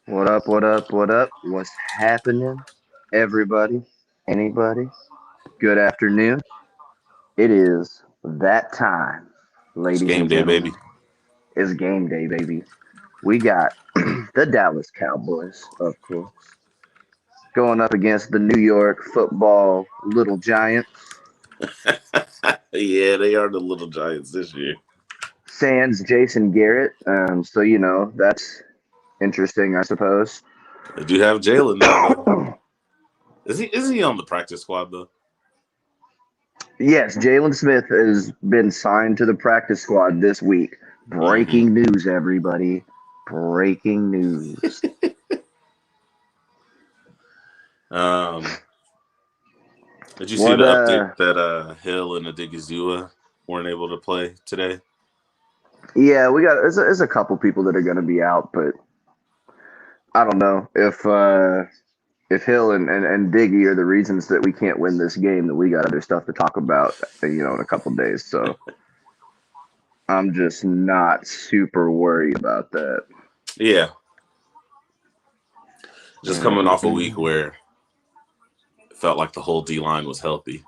What up, what up, what up? What's happening? Everybody, anybody, good afternoon. It is that time, It's ladies game and day, gentlemen. baby. It's game day, baby. We got the Dallas Cowboys, of course, going up against the New York football Little Giants. Yeah, they are the little giants this year. Sans Jason Garrett. That's interesting, I suppose. They do have Jalen now, though. Is he on the practice squad though? Yes, Jalen Smith has been signed to the practice squad this week. Mm-hmm. Breaking news, everybody. Breaking news. Um, did you see What the update that Hill and Adigizua weren't able to play today? yeah, we got there's a couple people that are gonna be out, but I don't know if Hill and Diggy are the reasons that we can't win this game, that we got other stuff to talk about, in a couple days. So I'm just not super worried about that. Yeah, just coming off a week Mm-hmm. where it felt like the whole D line was healthy,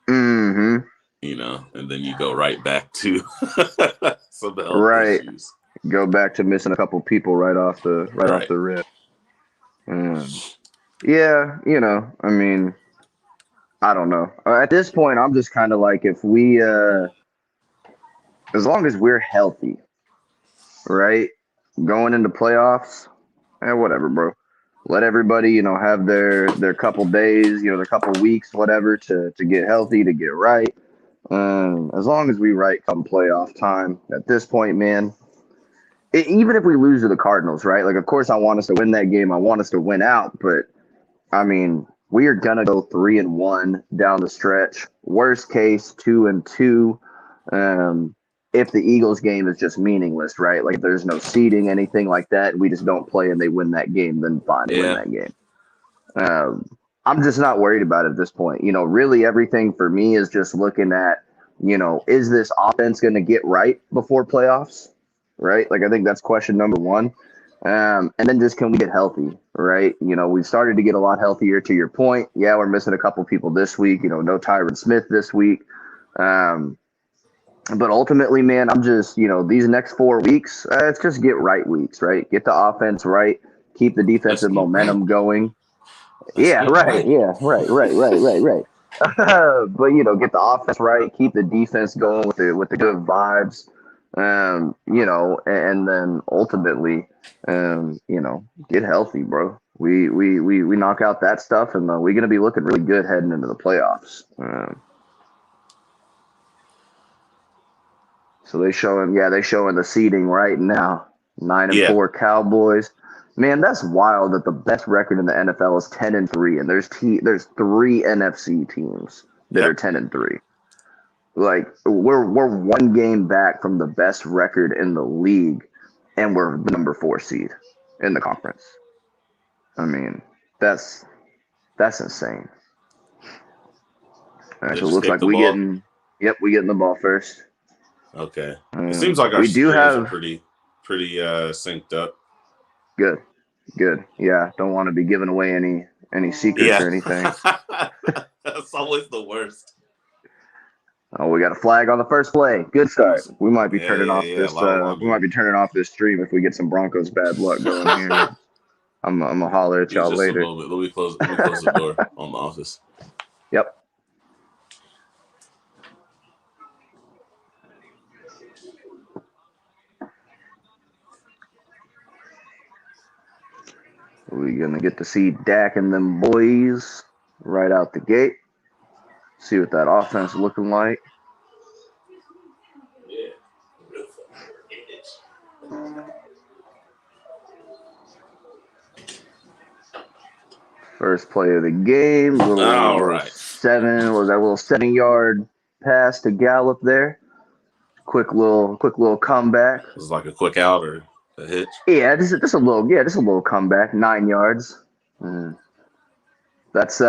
Mm-hmm. and then you go right back to some health Right. issues. Go back to missing a couple people right off Right. the rip. Mm. Yeah, I mean, I don't know. At this point, I'm just kind of like, if we, as long as we're healthy, right, going into playoffs, whatever, bro. Let everybody, have their couple days, their couple weeks, whatever, to get healthy, to get right. As long as we right come playoff time, at this point, man, even if we lose to the Cardinals, right? Like, of course, I want us to win that game. I want us to win out, but I mean, we are gonna go 3-1 down the stretch. Worst case, 2-2. Um, if the Eagles game is just meaningless, right? Like, there's no seeding, anything like that. We just don't play and they win that game. Then fine, win Yeah. that game. Um, I'm just not worried about it at this point. Really everything for me is just looking at, is this offense going to get right before playoffs? Right? Like, I think that's question number one. And then just, can we get healthy? Right? We've started to get a lot healthier, to your point. Yeah, we're missing a couple people this week. No Tyron Smith this week. Um, but ultimately, man, I'm just, these next 4 weeks, it's just get right weeks, right? Get the offense right, keep the Let's defensive get right. momentum going. Let's Yeah, get right. right. Yeah, right. But get the offense right, keep the defense going with the good vibes. And then ultimately, get healthy, bro. We knock out that stuff, and we're gonna be looking really good heading into the playoffs. So they showing the seeding right now. Nine and Yeah. four Cowboys. Man, that's wild that the best record in the NFL is 10-3, and there's three NFC teams that are Yep. 10-3. Like, we're one game back from the best record in the league, and we're the number 4 seed in the conference. I mean, that's that's insane. All right, They so it just looks kicked like the ball. we getting the ball first. Okay. It seems like our We do schedules are have pretty synced up. good, good. Yeah, don't want to be giving away any secrets Yeah. or anything. That's always the worst. Oh, we got a flag on the first play. Good start. We might be Yeah, turning yeah, off yeah. A this. lot of We might laundry. be turning off this stream if we get some Broncos bad luck going here. I'm gonna holler at Give me y'all just a later. moment. Let me close the door on the office. Yep. We gonna get to see Dak and them boys right out the gate. See what that offense looking like. Yeah. First play of the game. All Little right. seven. Was that little 7 yard pass to Gallup there? Quick little comeback. This is like a quick out or a hitch. Yeah, just a little comeback. 9 yards. Mm. That's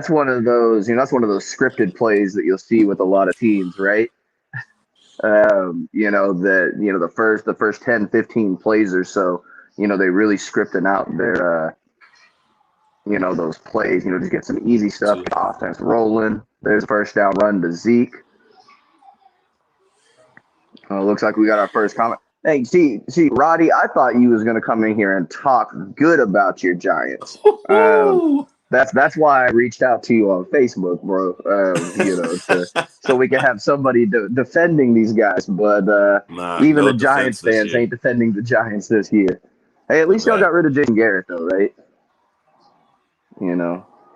one of those, that's one of those scripted plays that you'll see with a lot of teams, right? That the first 10, 15 plays or so, they really scripting out their those plays. Just get some easy stuff, get the offense rolling. There's a first down run to Zeke. Looks like we got our first comment. Hey, see, Roddy, I thought you was gonna come in here and talk good about your Giants. That's why I reached out to you on Facebook, bro. So we can have somebody defending these guys. But even no the Giants fans ain't defending the Giants this year. Hey, at least y'all got rid of Jason Garrett, though, right?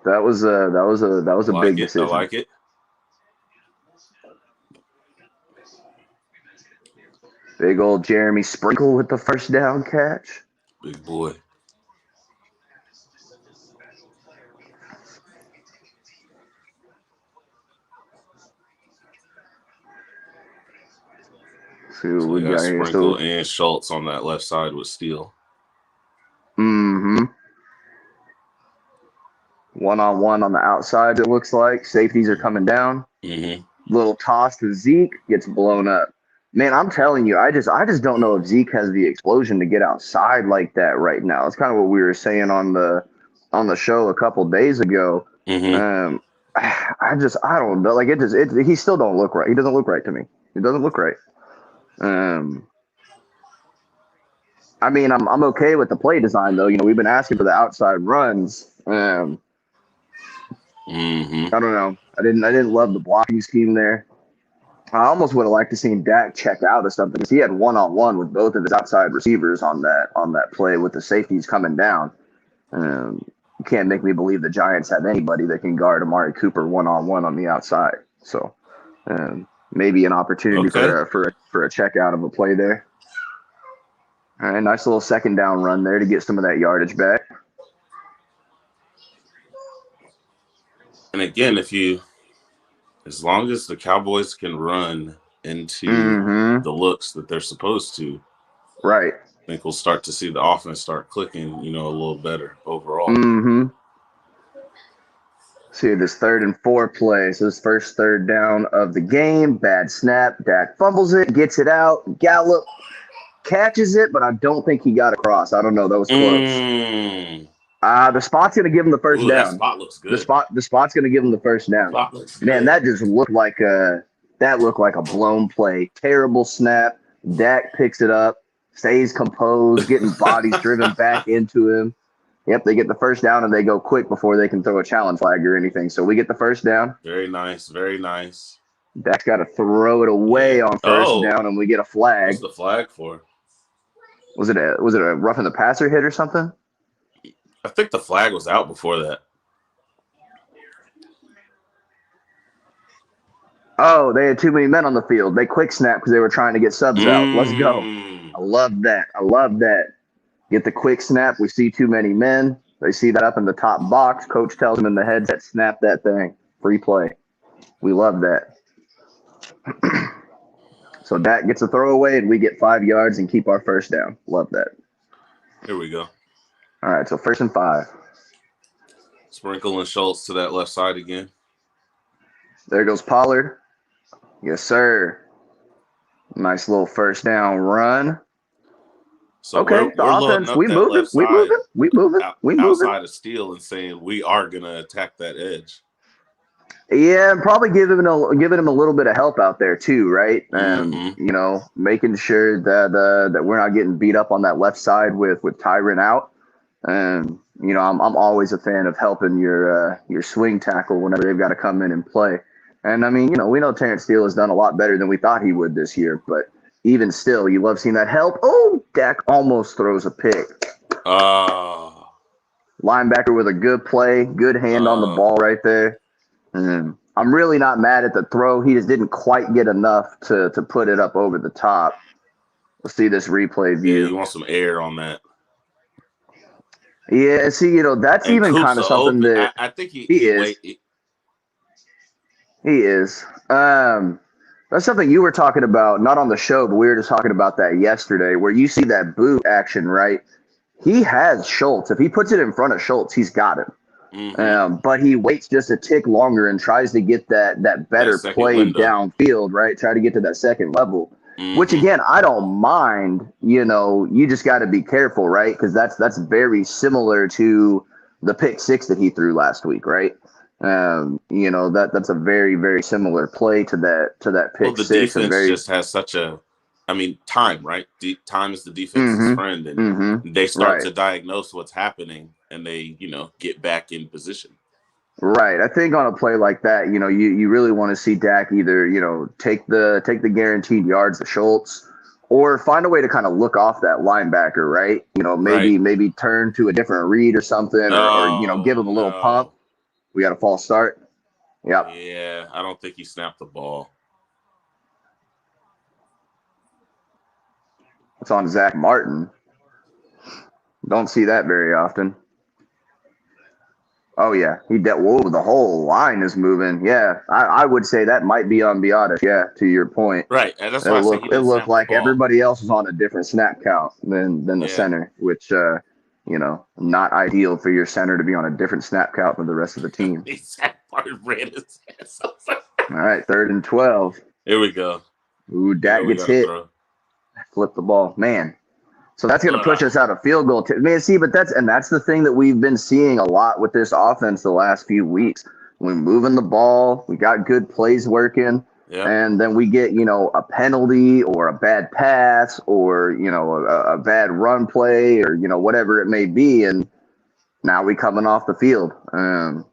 That was a big decision. I like it. Big old Jeremy Sprinkle with the first down catch. Big boy. See what we got here. Sprinkle and Schultz on that left side with Steele. Mm-hmm. 1-on-1 on the outside, it looks like. Safeties are coming down. Mm-hmm. Little toss to Zeke, gets blown up. Man, I'm telling you, I just don't know if Zeke has the explosion to get outside like that right now. It's kind of what we were saying on the show a couple days ago. Mm-hmm. I don't know. Like he still don't look right. He doesn't look right to me. He doesn't look right. I mean, I'm okay with the play design though. We've been asking for the outside runs. Mm-hmm. I don't know. I didn't love the blocking scheme there. I almost would have liked to seen Dak check out or something because he had 1-on-1 with both of his outside receivers on that play with the safeties coming down. You can't make me believe the Giants have anybody that can guard Amari Cooper 1-on-1 on the outside. So maybe an opportunity for a check out of a play there. All right, nice little second down run there to get some of that yardage back. And again, as long as the Cowboys can run into the looks that they're supposed to, right? I think we'll start to see the offense start clicking, a little better overall. Mm-hmm. See this 3rd and 4 play. So this first third down of the game. Bad snap. Dak fumbles it, gets it out. Gallup catches it, but I don't think he got across. I don't know. That was close. The spot's going to give him the first down. That spot looks good. The spot's going to give him the first down. Man, that just looked like a blown play. Terrible snap. Dak picks it up, stays composed, getting bodies driven back into him. Yep, they get the first down and they go quick before they can throw a challenge flag or anything. So we get the first down. Very nice, very nice. Dak's got to throw it away on first down, and we get a flag. What's the flag for? Was it a roughing the passer hit or something? I think the flag was out before that. Oh, they had too many men on the field. They quick snapped because they were trying to get subs out. Let's go. I love that. Get the quick snap. We see too many men. They see that up in the top box. Coach tells them in the headset, snap that thing. Free play. We love that. So Dak gets a throwaway, and we get 5 yards and keep our first down. Love that. Here we go. All right, so 1st and 5. Sprinkle and Schultz to that left side again. There goes Pollard. Yes, sir. Nice little first down run. So okay, the offense, we moving. Outside of Steele and saying we are going to attack that edge. Yeah, and probably giving him a little bit of help out there too, right? Making sure that we're not getting beat up on that left side with Tyron out. And I'm always a fan of helping your swing tackle whenever they've got to come in and play. And I mean, we know Terrence Steele has done a lot better than we thought he would this year, but even still, you love seeing that help. Oh, Dak almost throws a pick. Linebacker with a good play, good hand on the ball right there. I'm really not mad at the throw. He just didn't quite get enough to put it up over the top. Let's see this replay view. Yeah, you want some air on that. Yeah, see, that's and even kind of something that I think he is. He is. That's something you were talking about, not on the show, but we were just talking about that yesterday, where you see that boot action, right? He has Schultz. If he puts it in front of Schultz, he's got him. Mm-hmm. But he waits just a tick longer and tries to get that better play downfield, right? Try to get to that second level. which Mm-hmm. again, I don't mind. You just got to be careful, right? Because that's very similar to the pick six that he threw last week, right? That's a very, very similar play to that Well, pick the six. A defense very just has time, right? Time is the defense's mm-hmm, friend, and mm-hmm, they start right. to diagnose what's happening, and they, get back in position. Right. I think on a play like that, you really want to see Dak either, take the guaranteed yards to Schultz or find a way to kind of look off that linebacker, right? Right. Maybe turn to a different read or something or give Oh him a little pump. no. We got a false start. Yep. Yeah, I don't think he snapped the ball. It's on Zach Martin. Don't see that very often. Oh yeah, whoa, the whole line is moving. Yeah, I would say that might be on Biotis. Yeah, to your point. Right, and that's It why I say looked he it didn't looked snap the like ball. everybody else was on a different snap count than the Yeah. center, which not ideal for your center to be on a different snap count than the rest of the team. Zach Martin ran his ass off. All right, 3rd and 12. Here we go. Ooh, Dak We gets gotta hit. throw. Flip the ball, man. So that's going to push Ugh. us out of field goal. Man, see, but that's the thing that we've been seeing a lot with this offense the last few weeks. We're moving the ball. We got good plays working. Yep. And then we get, a penalty or a bad pass or, a bad run play or, whatever it may be. And now we coming off the field and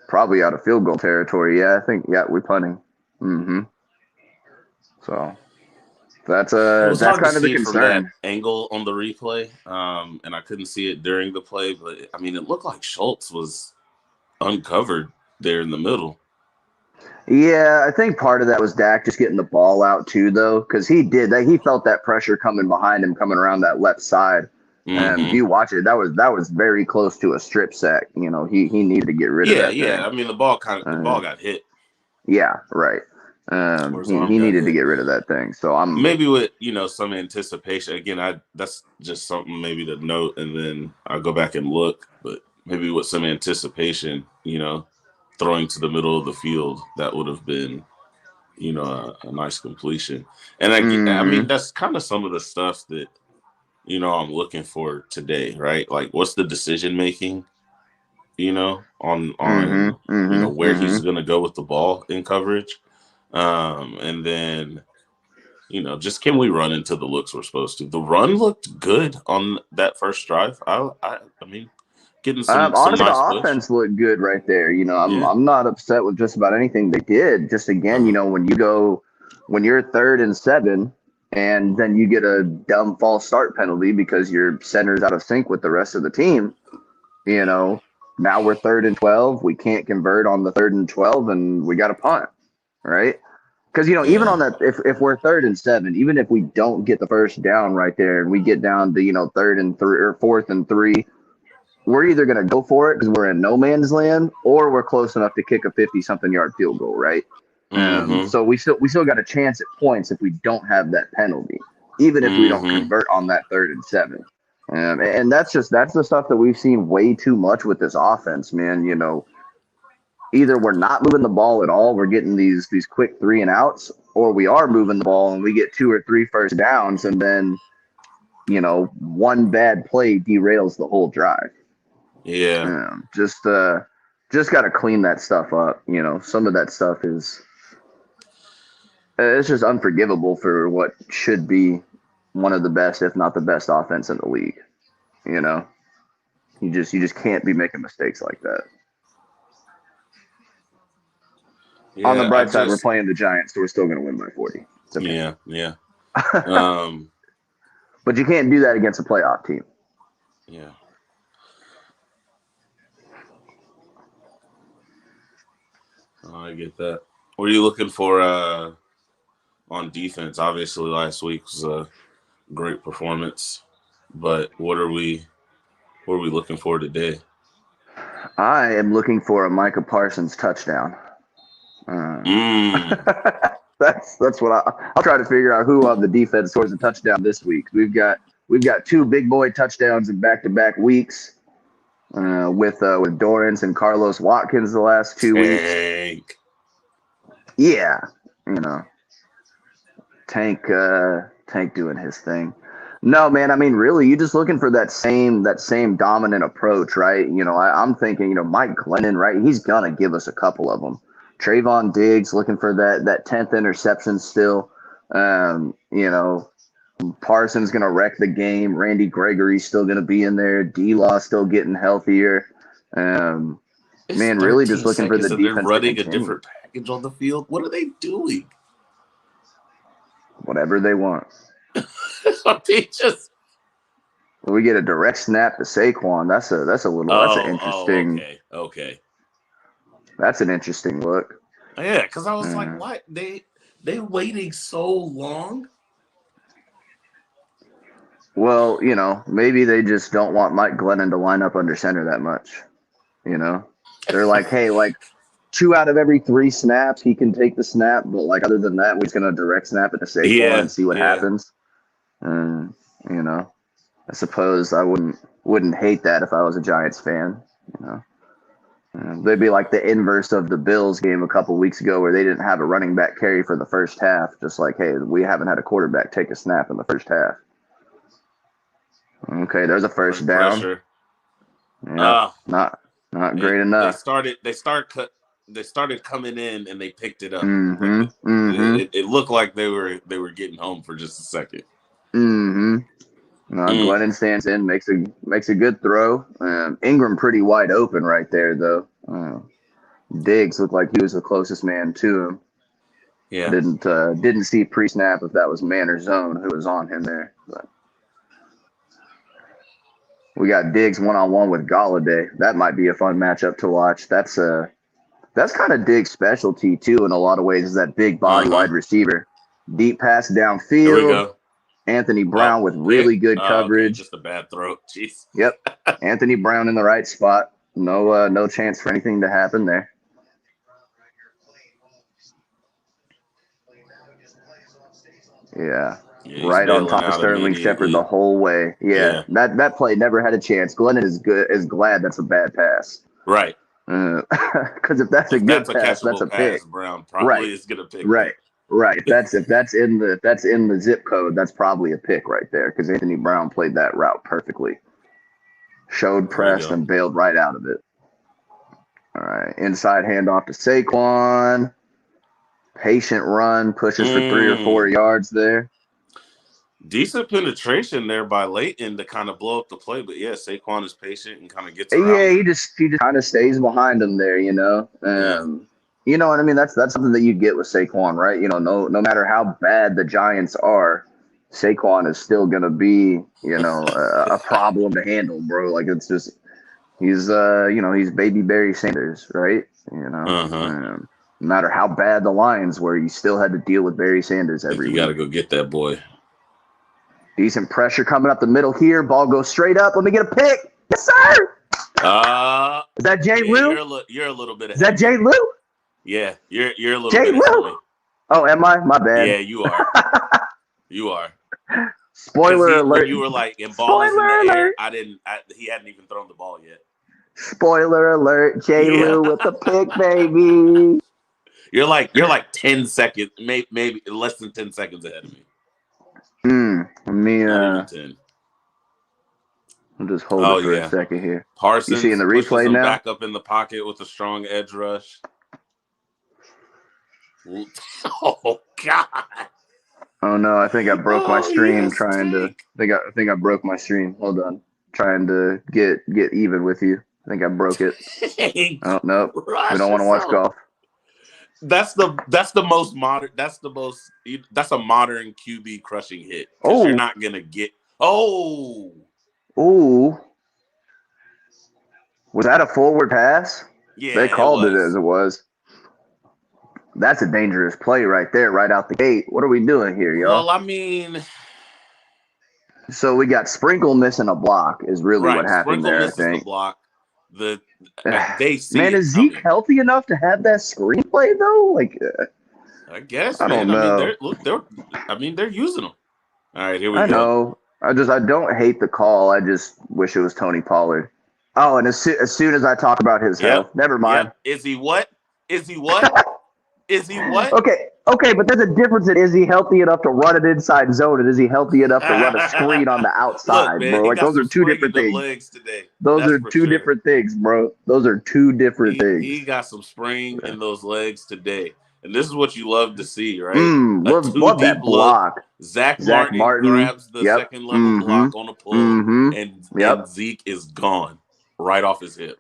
probably out of field goal territory. Yeah, I think, we punting. Mm-hmm. So that's It was that's hard to kind of the see from that concern. angle on the replay, and I couldn't see it during the play. But I mean, it looked like Schultz was uncovered there in the middle. Yeah, I think part of that was Dak just getting the ball out too, though, because he did that. He felt that pressure coming behind him, coming around that left side. And if Mm-hmm. you watch it, that was very close to a strip sack. He needed to get rid of Yeah, that yeah. thing. I mean, the ball got hit. Yeah, right. Or his arm He got needed to hit. get rid of that thing. So I'm Maybe with some anticipation. Again, that's just something maybe to note, and then I'll go back and look. But maybe with some anticipation, throwing to the middle of the field, that would have been a nice completion. And I mean, mm-hmm, that's kind of some of the stuff that I'm looking for today, right? Like, what's the decision making, on mm-hmm, mm-hmm, where he's mm-hmm. going to go with the ball in coverage, and then just can we run into the looks we're supposed to? The run looked good on that first drive. I mean, getting some Honestly, the nice push. offense looked good right there. I'm Yeah. I'm not upset with just about anything they did. Just again, Uh-huh. when you're 3rd and 7, and then you get a dumb false start penalty because your center's out of sync with the rest of the team. You know, now we're 3rd and 12. We can't convert on the 3rd and 12, and we got a punt, right? Because even Yeah. on that, if we're 3rd and 7, even if we don't get the first down right there, and we get down to 3rd and 3 or 4th and 3, we're either going to go for it because we're in no man's land, or we're close enough to kick a 50-something yard field goal, right? Mm-hmm. So we still got a chance at points if we don't have that penalty, even if we don't Mm-hmm. convert on that 3rd and 7. And that's the stuff that we've seen way too much with this offense, man. Either we're not moving the ball at all, we're getting these quick 3-and-outs, or we are moving the ball and we get 2 or 3 first downs, and then one bad play derails the whole drive. Yeah. Just got to clean that stuff up. Some of that stuff is it's just unforgivable for what should be one of the best, if not the best, offense in the league. You just can't be making mistakes like that. On the Yeah. bright side, we're playing the Giants, so we're still going to win by 40. It's okay. Yeah. Yeah. Um. But you can't do that against a playoff team. Yeah. Oh, I get that. What are you looking for on defense? Obviously, last week was a great performance, but what are we looking for today? I am looking for a Micah Parsons touchdown. Mm. That's what I'll try to figure out who on the defense scores a touchdown this week. We've got 2 big boy touchdowns in back-to-back weeks with Dorrance and Carlos Watkins the last 2 weeks. Tank. Yeah, Tank doing his thing. No, man. I mean, really, you just looking for that same dominant approach, right? I'm thinking, Mike Glennon, right? He's gonna give us a couple of them. Trayvon Diggs looking for that 10th interception still. Parsons gonna wreck the game. Randy Gregory's still gonna be in there. D-Law still getting healthier. Man, really just looking for the and they're defense to running a continue. different package on the field. What are they doing? Whatever they want. They just. We get a direct snap to Saquon. That's an interesting. Okay. That's an interesting look. Yeah, because I was like, what? They waiting so long? Well, maybe they just don't want Mike Glennon to line up under center that much. They're like, hey, like 2 out of every 3 snaps, he can take the snap, but like other than that, we're just gonna direct snap it to Saquon and see what happens. I suppose I wouldn't hate that if I was a Giants fan. They'd be like the inverse of the Bills game a couple weeks ago where they didn't have a running back carry for the first half. Just like, hey, we haven't had a quarterback take a snap in the first half. Okay, there's a first down. Pressure. Yeah, not great enough. They started coming in and they picked it up. It looked like they were getting home for just a second. Glennon stands in, makes a good throw. Ingram pretty wide open right there though. Diggs looked like he was the closest man to him. Yeah, didn't see pre-snap if that was man or zone who was on him there. But we got Diggs one-on-one with Golladay. That might be a fun matchup to watch. That's kind of Diggs' specialty too in a lot of ways, is that big body wide receiver. Deep pass downfield. There we go. Anthony Brown with really good coverage. Okay, just a bad throw. Jeez. Yep. Anthony Brown in the right spot. No chance for anything to happen there. Yeah. Right on top of Sterling Shepard the whole way. Yeah. That play never had a chance. Glennon is glad that's a bad pass. Right. Because if that's a good pass, that's a pick. Brown probably is gonna pick. Right. If that's in the zip code, that's probably a pick right there. Because Anthony Brown played that route perfectly. Showed press and bailed right out of it. All right. Inside handoff to Saquon. Patient run, pushes for 3 or 4 yards there. Decent penetration there by Leighton to kind of blow up the play, but yeah, Saquon is patient and kind of gets around. Yeah, he just kind of stays behind him there, You know what I mean? That's something that you get with Saquon, right? No matter how bad the Giants are, Saquon is still gonna be, a problem to handle, bro. Like it's just he's baby Barry Sanders, right? No matter how bad the Lions were, you still had to deal with Barry Sanders every week. You got to go get that boy. Decent pressure coming up the middle here. Ball goes straight up. Let me get a pick. Yes, sir. Is that Jay Lou? You're a little bit. Is that Jay Lou? Yeah, you're a little Jay bit. Lou. Oh, am I? My bad. Yeah, you are. You are. Spoiler alert. When you were like, and ball is in the air. He hadn't even thrown the ball yet. Spoiler alert. Jay Lou with the pick, baby. You're like 10 seconds, maybe less than 10 seconds ahead of me. I'll just hold it for a second here. Parsons, you seeing the replay now? Back up in the pocket with a strong edge rush. Oh God! Oh no! I think I broke my stream trying to. I think I broke my stream. Hold on, trying to get even with you. I think I broke it. Oh no! We don't want to watch golf. That's the most modern. That's a modern QB crushing hit. You're not gonna get. Oh. Was that a forward pass? Yeah, they called it as it was. That's a dangerous play right there, right out the gate. What are we doing here, y'all? Well, I mean, so we got Sprinkle missing a block is really what happened Sprinkle there. Misses I think. The block. Man, is Zeke healthy enough to have that screenplay though? Like, I guess. I don't know. They're using them. All right, here we go. I know. I don't hate the call. I just wish it was Tony Pollard. Oh, and as soon as I talk about his health, never mind. Yep. Is he what? Is he what? Is he what? Okay. Okay, but there's a difference in is he healthy enough to run an inside zone and is he healthy enough to run a screen on the Look, outside, man, bro? he Like got those some are two spring in different them things. legs today. Those That's are for two sure. different things, bro. Those are two different He things. got some spring in those legs today. And this is what you love to see, right? A two Love deep that look. block. Zach Zach Martin Martin. grabs the Yep. second level block on a pull, and Yep. Zeke is gone right off his hip.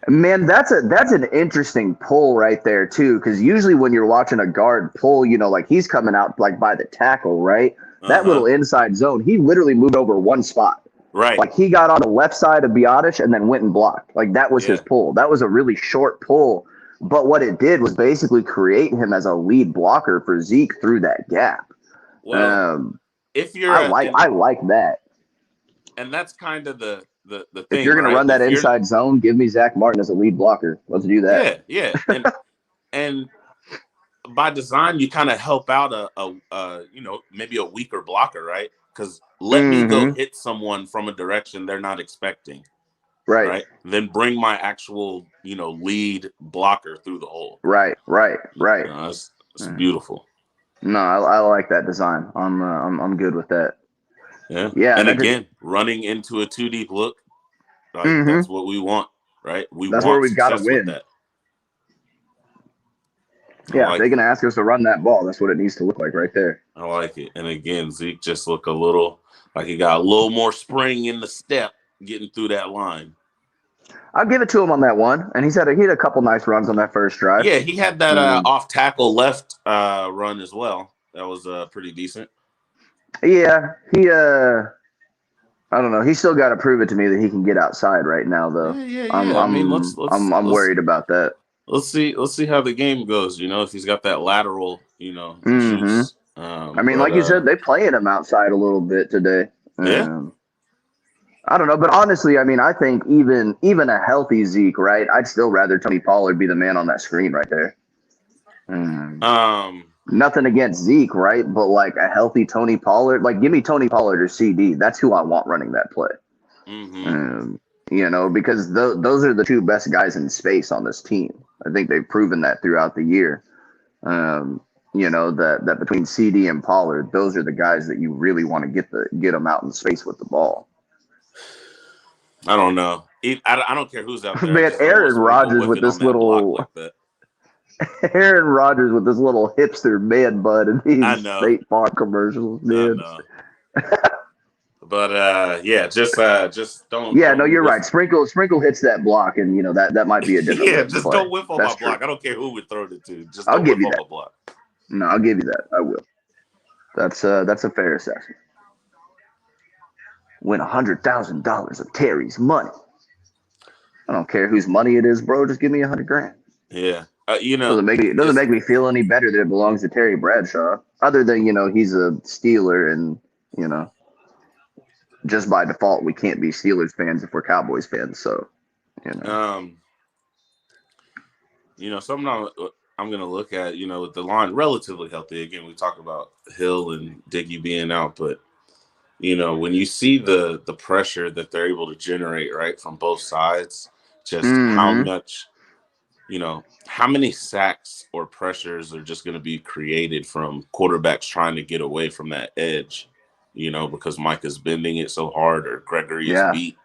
Man, that's an interesting pull right there too, because usually when you're watching a guard pull, like he's coming out like by the tackle, right? That little inside zone, he literally moved over one spot. Right. Like he got on the left side of Biotish and then went and blocked. Like that was his pull. That was a really short pull, but what it did was basically create him as a lead blocker for Zeke through that gap. Well, if you're I like that. And that's kind of the thing. If you're gonna right? run that inside zone, give me Zach Martin as a lead blocker. Let's do that. Yeah. And by design, you kind of help out a maybe a weaker blocker, right? Because let me go hit someone from a direction they're not expecting. Right. Then bring my actual, lead blocker through the hole. Right. It's beautiful. No, I like that design. I'm good with that. Yeah. And again, running into a 2-deep look, that's what we want, right? That's where we've got to win. With that. Yeah, if they're gonna ask us to run that ball, that's what it needs to look like right there. I like it. And again, Zeke just look a little like he got a little more spring in the step getting through that line. I'll give it to him on that one, and he had a couple nice runs on that first drive. Yeah, he had that off tackle left run as well. That was pretty decent. Yeah, I don't know. He's still got to prove it to me that he can get outside right now, though. Yeah. I'm worried about that. Let's see how the game goes. If he's got that lateral, juice. Like you said, they playing him outside a little bit today. Yeah. I don't know, but honestly, I think even a healthy Zeke, right? I'd still rather Tony Pollard be the man on that screen right there. Nothing against Zeke, right? But like a healthy Tony Pollard, like give me Tony Pollard or CD. That's who I want running that play. Because those are the two best guys in space on this team. I think they've proven that throughout the year. That between CD and Pollard, those are the guys that you really want to get them out in space with the ball. I don't know. I don't care who's out there. Man, Aaron Rodgers with this little Aaron Rodgers with this little hipster man bud in these State Farm commercials, man. I know. But just don't. Yeah, no, you're right. Sprinkle hits that block, and that might be a different. Just play. don't whiff on my block. I don't care who we throw it to. Just I'll don't give whiff you on that. my block. No, I'll give you that. I will. That's a fair assessment. Win $100,000 of Terry's money. I don't care whose money it is, bro. Just give me $100,000. Yeah, doesn't make me feel any better that it belongs to Terry Bradshaw. Other than he's a Steeler, and just by default we can't be Steelers fans if we're Cowboys fans. So, something I'm gonna look at. With the line relatively healthy. Again, we talk about Hill and Diggy being out, but when you see the pressure that they're able to generate right from both sides, just how much. How many sacks or pressures are just going to be created from quarterbacks trying to get away from that edge, because Mike is bending it so hard or Gregory is beat,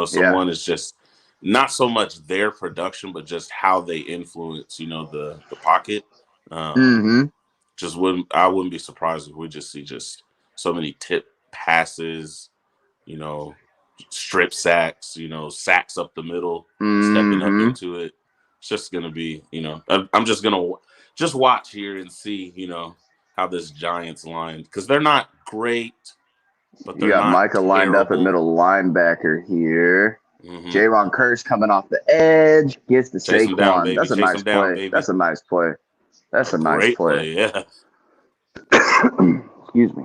someone is just not so much their production, but just how they influence, the pocket. I wouldn't be surprised if we just see just so many tip passes, strip sacks, sacks up the middle, stepping up into it. It's just going to be, I'm just going to just watch here and see, how this Giants line, because they're not great, but they're not Micah terrible. Lined up at middle linebacker here. Jaron Curse coming off the edge, gets the Saquon. That's a nice play. That's a nice play. That's a nice play. Yeah. Excuse me.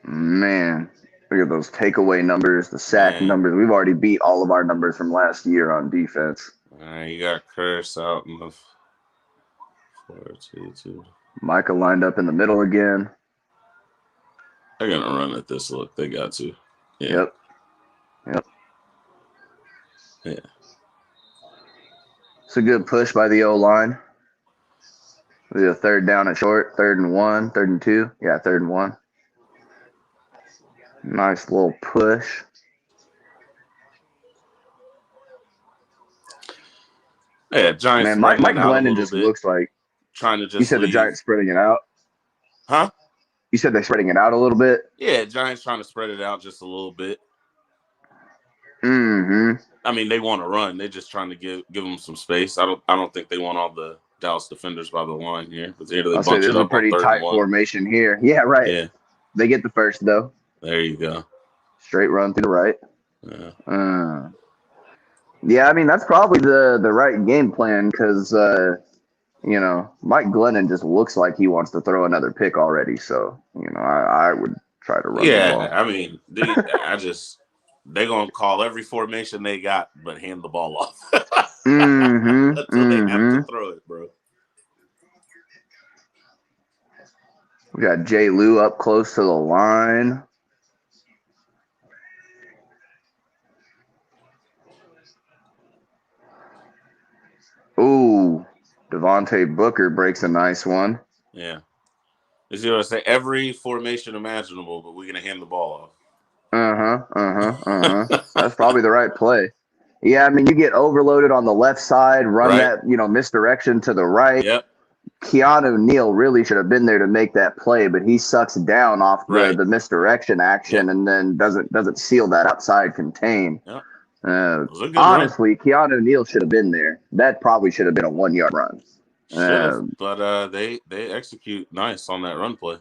Man, look at those takeaway numbers, the sack numbers. We've already beat all of our numbers from last year on defense. You got Curse out in the 4-2-2. Micah lined up in the middle again. They're gonna run at this look. They got to. Yeah. Yep. Yeah. It's a good push by the O-line. The third down and short, 3rd and 1, 3rd and 2. Yeah, 3rd and 1. Nice little push. Yeah, Giants Man, spreading Mike it out a Glennon little just bit, looks like, trying to you just said the leave. Giants spreading it out? Huh? You said they're spreading it out a little bit? Yeah, Giants trying to spread it out just a little bit. Mm-hmm. I mean, they want to run. They're just trying to give them some space. I don't think they want all the Dallas defenders by the line here. But here they I'll say bunch this it is a up on pretty 3rd and tight 1. formation here. Yeah, right. Yeah, They get the first, though. there you go. Straight run through the right. Yeah. Yeah, I mean, that's probably the right game plan because, Mike Glennon just looks like he wants to throw another pick already. So, I would try to run the ball. I mean, they're going to call every formation they got, but hand the ball off until they have to throw it, bro. We got Jay Lou up close to the line. Ooh, Devontae Booker breaks a nice one. Yeah. You see what I say? Every formation imaginable, but we're going to hand the ball off. That's probably the right play. Yeah, I mean, you get overloaded on the left side, run Right. that, misdirection to the right. Yep. Keanu Neal really should have been there to make that play, but he sucks down off the misdirection action and then doesn't seal that outside contain. Yep. Honestly, Keanu Neal should have been there. That probably should have been a 1-yard run. But they execute nice on that run play.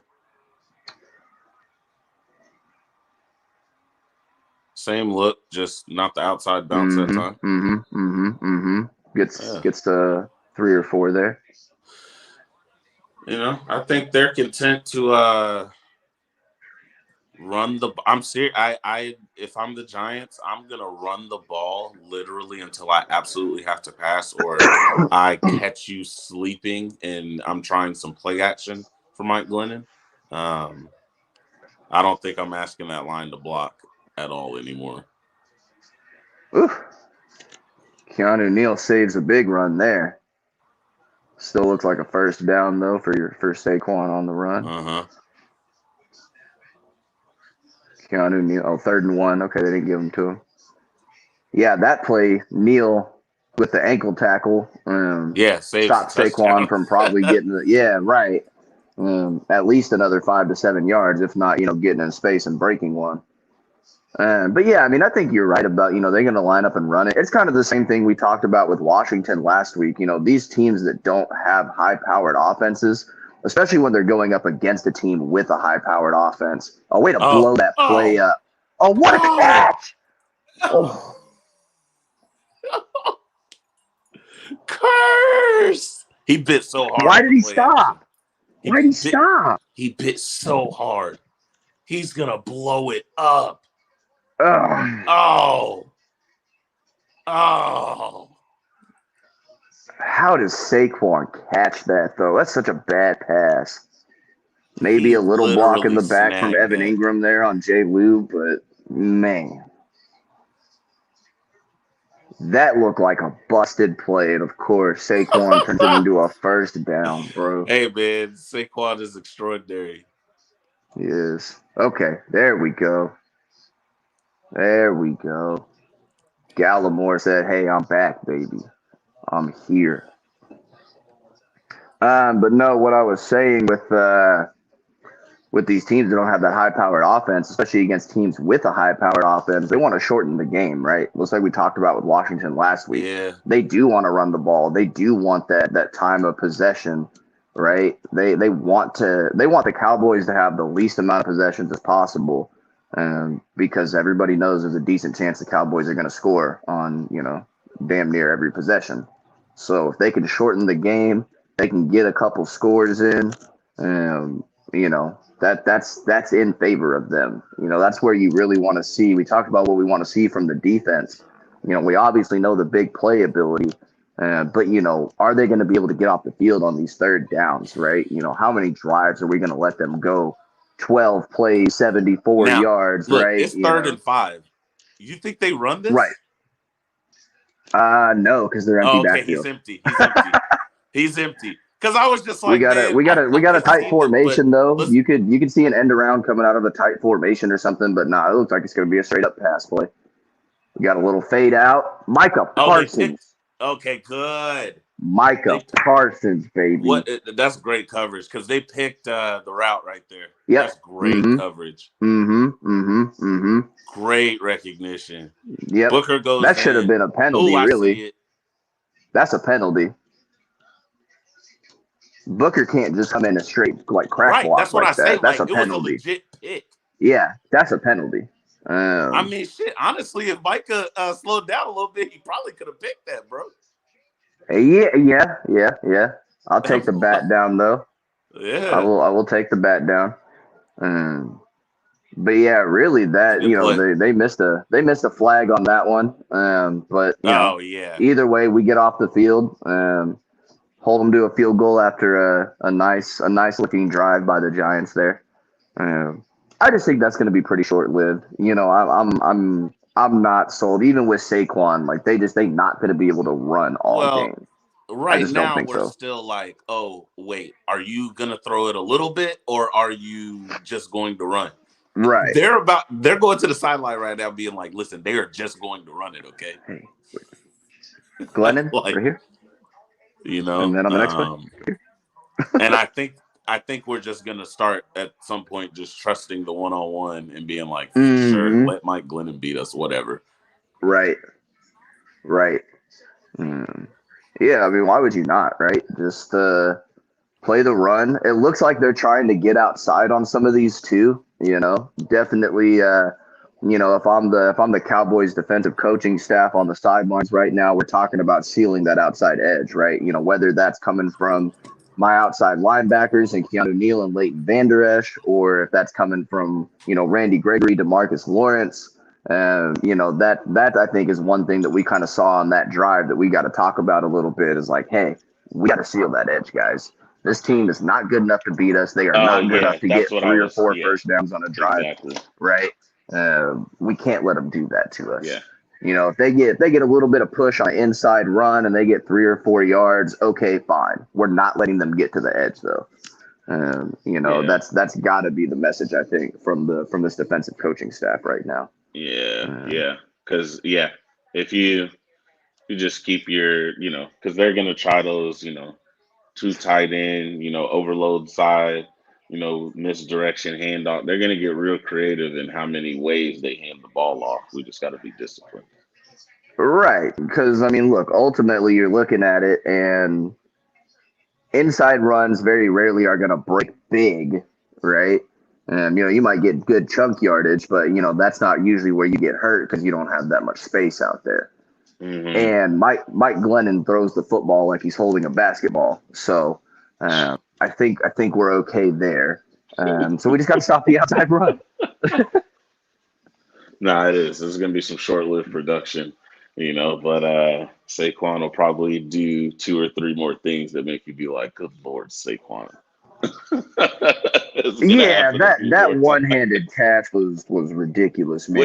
Same look, just not the outside bounce that time. Gets to 3 or 4 there. I think they're content to run the. I'm serious. If I'm the Giants, I'm gonna run the ball literally until I absolutely have to pass, or I catch you sleeping and I'm trying some play action for Mike Glennon. I don't think I'm asking that line to block at all anymore. Oof. Keanu Neal saves a big run there. Still looks like a first down, though, for Saquon on the run. Keanu Neal, 3rd and 1. Okay, they didn't give him to him. Yeah, that play, Neal with the ankle tackle, stopped Saquon from probably getting at least another 5 to 7 yards, if not, getting in space and breaking one. But yeah, I mean, I think you're right about, they're going to line up and run it. It's kind of the same thing we talked about with Washington last week. These teams that don't have high-powered offenses, especially when they're going up against a team with a high-powered offense. Oh, way to blow that play up. Oh, what a catch! Oh. Curse! He bit so hard. Why did he stop? Why did he stop? He bit so hard. He's going to blow it up. Oh. How does Saquon catch that, though? That's such a bad pass. Maybe a little block in the back from Evan Ingram there on Jay Lou, but man. That looked like a busted play, and of course, Saquon turns it into a first down, bro. Hey, man, Saquon is extraordinary. He is. Okay, there we go. Gallimore said, hey, I'm back, baby. I'm here. But no, what I was saying with these teams that don't have that high-powered offense, especially against teams with a high-powered offense, they want to shorten the game, right? Looks like we talked about with Washington last week. Yeah. They do want to run the ball. They do want that time of possession, right? They want the Cowboys to have the least amount of possessions as possible, because everybody knows there's a decent chance the Cowboys are going to score on, damn near every possession. So if they can shorten the game, they can get a couple scores in, that's in favor of them. That's where you really want to see. We talked about what we want to see from the defense. We obviously know the big play ability, but are they going to be able to get off the field on these third downs, right? How many drives are we going to let them go? 12 plays, 74 yards, look, right? It's 3rd and 5. You think they run this? Right. No, because they're empty Oh, okay, he's backfield. empty. He's empty. He's empty. Because I was just We like, got a man, we got a we I got a could tight see them, but formation though. let's. You could see an end around coming out of a tight formation or something, but nah, it looks like it's going to be a straight up pass play. We got a little fade out. Micah Oh, they picked. Parsons. Okay, good. Micah They Parsons, baby. what? That's great coverage because they picked the route right there. Yep. That's great coverage. Great recognition. Yep. Booker goes That should have in. been a Oh, penalty, I really. see it. That's a penalty. Booker can't just come in and straight like crack Right. walk That's what I like say. that. That's Like a it was a penalty. legit pick. Yeah, that's a penalty. I mean, shit. Honestly, if Micah slowed down a little bit, he probably could have picked that, bro. Yeah. I'll take the bat down though. I Yeah. will take the bat down. But yeah, really, It's a that good play. they missed a flag on that one. But Oh yeah. either way, we get off the field. Hold them to a field goal after a nice looking drive by the Giants there. I just think that's going to be pretty short lived. I'm not sold even with Saquon. Like they not going to be able to run all Well, game. I right just don't now think we're so. still like, oh wait, are you gonna throw it a little bit or are you just going to run? Right. They're going to the sideline right now, being like, listen, they are just going to run it, okay? Hey, Glennon, Like, right here. you And know, then on the next play. and I think we're just gonna start at some point just trusting the 1-on-1 and being like, sure, let Mike Glennon beat us, whatever. Right. Yeah, I mean, why would you not, right? Just play the run. It looks like they're trying to get outside on some of these too. Definitely. If I'm the Cowboys defensive coaching staff on the sidelines right now, we're talking about sealing that outside edge, right? Whether that's coming from my outside linebackers and Keanu Neal and Leighton Vander Esch, or if that's coming from Randy Gregory, DeMarcus Lawrence. That I think is one thing that we kind of saw on that drive that we got to talk about a little bit is like, hey, we got to seal that edge, guys. This team is not good enough to beat us. They are not good enough to get 3 or 4 first downs on a drive, right? We can't let them do that to us. Yeah. If they get a little bit of push on an inside run and they get 3 or 4 yards, okay, fine. We're not letting them get to the edge though. That's got to be the message I think from this defensive coaching staff right now. Yeah. Because if you just keep your, because they're gonna try those, too tight end, overload side, misdirection handoff. They're gonna get real creative in how many ways they hand the ball off. We just got to be disciplined. Right, because I mean, look, ultimately you're looking at it, and inside runs very rarely are gonna break big, right? And you might get good chunk yardage, but that's not usually where you get hurt because you don't have that much space out there. Mm-hmm. And Mike Glennon throws the football like he's holding a basketball, so I think we're okay there. So we just got to stop the outside run. Nah, it is. There's gonna be some short-lived production, but Saquon will probably do 2 or 3 more things that make you be like, "Good Lord, Saquon." Yeah, that one-handed catch was ridiculous, man.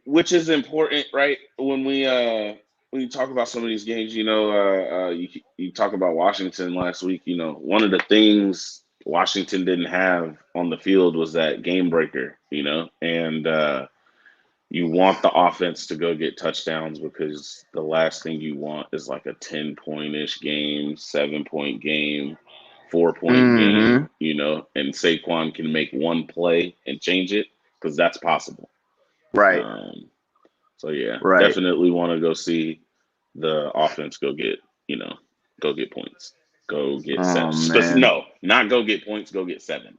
Which is important, right? When you talk about some of these games, you talk about Washington last week. One of the things Washington didn't have on the field was that game breaker, and you want the offense to go get touchdowns because the last thing you want is like a 10-point-ish game, 7-point game, 4-point game, and Saquon can make one play and change it because that's possible. Right. So yeah, right. Definitely want to go see the offense go get points, go get 7. No, not go get points, go get 7.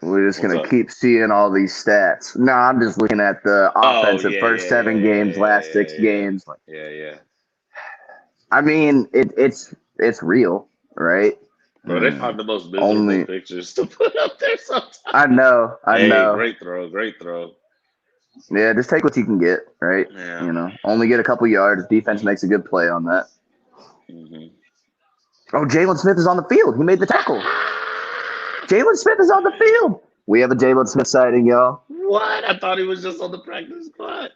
We're just going to keep seeing all these stats. No, I'm just looking at the offensive first 7 games, last 6 games. Yeah. I mean, it's real, right? Bro, they find the most miserable pictures to put up there sometimes. I know. Great throw. Yeah, just take what you can get, right? Yeah. Only get a couple yards. Defense makes a good play on that. Mm-hmm. Oh, Jalen Smith is on the field. He made the tackle. Jalen Smith is on the field. We have a Jalen Smith sighting, y'all. What? I thought he was just on the practice squad.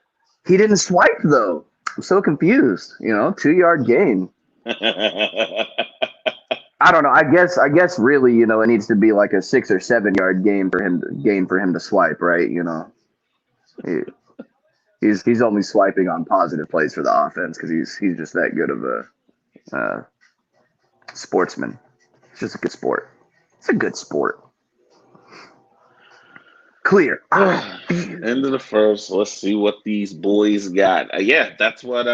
He didn't swipe though. I'm so confused. 2-yard gain. I don't know. I guess really, it needs to be like a 6 or 7 yard gain for him to swipe, right? He's only swiping on positive plays for the offense because he's just that good of a sportsman. It's just a good sport. It's a good sport. Clear. End of the first. Let's see what these boys got. Yeah, that's what.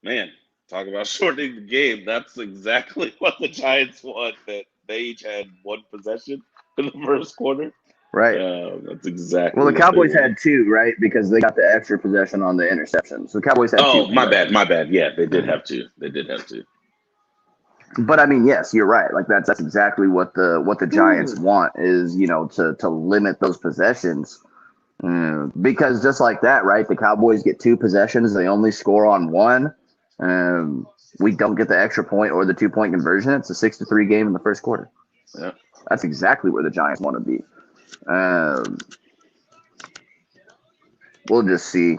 Man, talk about shortening the game. That's exactly what the Giants want. That they each had one possession in the first quarter. Right. That's exactly. Well, the Cowboys had 2, right? Because they got the extra possession on the interception. So the Cowboys had 2. Oh, my bad. Yeah, they did have 2. But I mean, yes, you're right. Like that's exactly what the Giants want is to limit those possessions. Because just like that, right? The Cowboys get 2 possessions. They only score on 1. We don't get the extra point or the 2-point conversion. It's a 6-3 game in the first quarter. Yeah, that's exactly where the Giants want to be. We'll just see.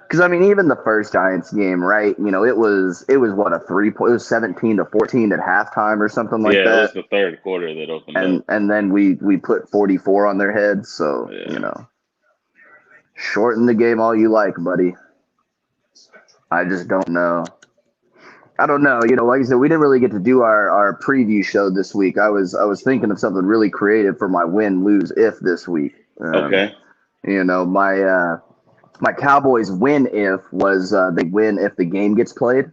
Because I mean, even the first Giants game, right? It was what, a 3-point? It was 17-14 at halftime or something like that. Yeah, it was the third quarter that opened up. And then we put 44 on their heads. So shorten the game all you like, buddy. I just don't know. I don't know. Like I said, we didn't really get to do our preview show this week. I was thinking of something really creative for my win, lose, if this week. Okay. My Cowboys win if was they win if the game gets played.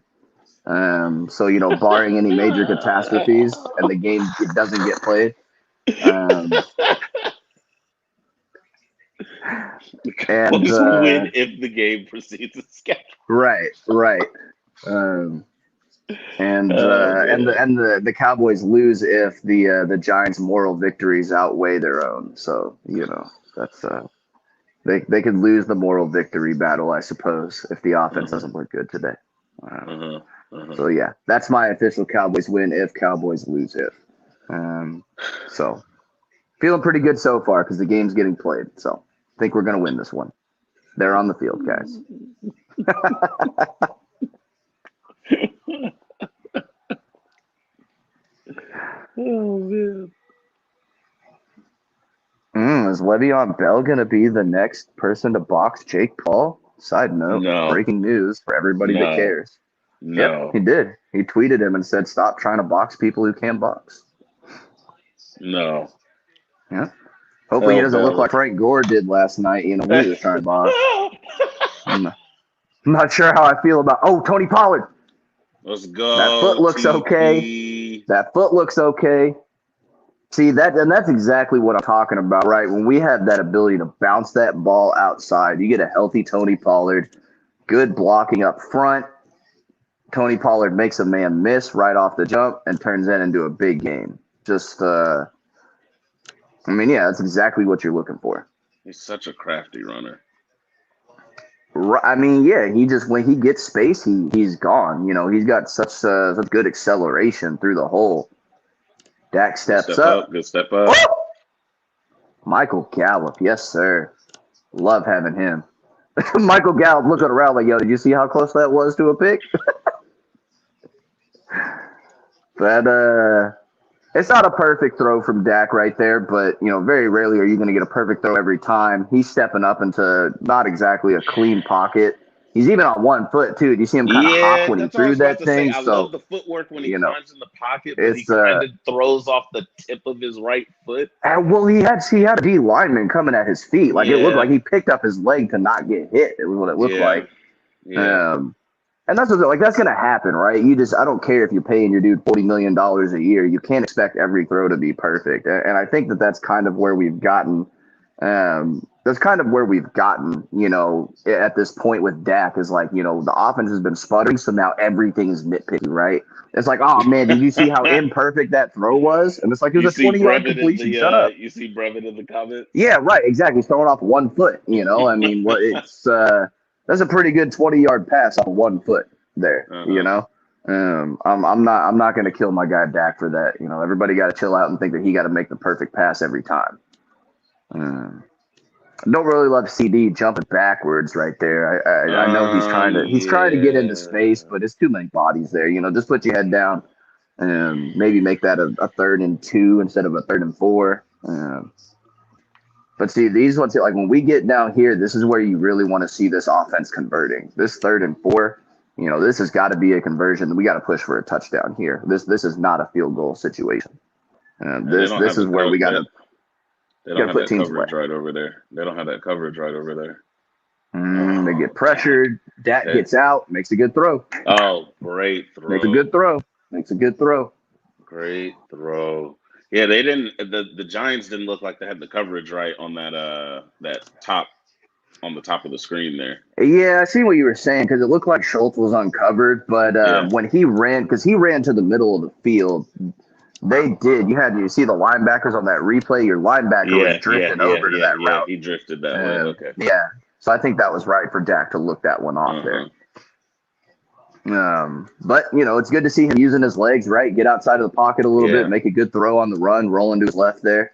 So barring any major catastrophes and the game doesn't get played. The Cowboys win if the game proceeds as scheduled. Right. And the Cowboys lose if the Giants' moral victories outweigh their own. So that's they could lose the moral victory battle, I suppose, if the offense doesn't look good today. So yeah, that's my official Cowboys win if, Cowboys lose if. So feeling pretty good so far because the game's getting played. So I think we're gonna win this one. They're on the field, guys. Oh man. Is Le'Veon Bell going to be the next person to box Jake Paul? Side note, breaking news for everybody that cares. No. Yep, he did. He tweeted him and said, "Stop trying to box people who can't box." No. Yeah. Hopefully he doesn't look like Frank Gore did last night. He was trying to box. I'm not sure how I feel about. Oh, Tony Pollard. Let's go. That foot looks okay. See, that's exactly what I'm talking about, right? When we have that ability to bounce that ball outside, you get a healthy Tony Pollard, good blocking up front. Tony Pollard makes a man miss right off the jump and turns that into a big game. Just, that's exactly what you're looking for. He's such a crafty runner. I mean, yeah, when he gets space, he's gone. He's got such good acceleration through the hole. Dak steps up. Good step up. Oh! Michael Gallup, yes, sir. Love having him. Michael Gallup looking around like, yo, did you see how close that was to a pick? But it's not a perfect throw from Dak right there, but, very rarely are you going to get a perfect throw every time. He's stepping up into not exactly a clean pocket. He's even on 1 foot, too. Do you see him kind of hop when he threw that thing? I love the footwork when he finds in the pocket, but he kind of throws off the tip of his right foot. Well, he had a D lineman coming at his feet. Like, it looked like he picked up his leg to not get hit. It was what it looked like. Yeah. And that's going to happen, right? I don't care if you're paying your dude $40 million a year. You can't expect every throw to be perfect. And I think that's kind of where we've gotten. That's kind of where we've gotten, at this point with Dak is like, the offense has been sputtering. So now everything is nitpicky, right? It's like, oh man, did you see how imperfect that throw was? And it's like, it was a 20-yard completion. Shut up. You see Brevin in the comments? Yeah, right. Exactly. Throwing off 1 foot, I mean, that's a pretty good 20-yard pass on 1 foot there, I'm not going to kill my guy Dak for that. Everybody got to chill out and think that he got to make the perfect pass every time. Um, don't really love CD jumping backwards right there. I know he's trying to get into space, Yeah. but it's too many bodies there. Just put your head down and maybe make that a 3rd and 2 instead of a 3rd and 4. But see, these ones, like when we get down here, this is where you really want to see this offense converting. This 3rd and 4, this has got to be a conversion. We got to push for a touchdown here. This is not a field goal situation. And This is where we got to they don't have put that teams away. coverage right over there. They don't have that coverage right over there. They get pressured. Dak gets out, makes a good throw. Oh, great throw. Makes a good throw. Great throw. Yeah, they didn't. The Giants didn't look like they had the coverage right on that top on the top of the screen there. Yeah, I see what you were saying because it looked like Schultz was uncovered, but when he ran, because he ran to the middle of the field, they did. You see the linebackers on that replay. Your linebacker was drifting over to that route. He drifted that way. Okay. Yeah, so I think that was right for Dak to look that one off there. But it's good to see him using his legs, right? Get outside of the pocket a little bit, make a good throw on the run, roll into his left there.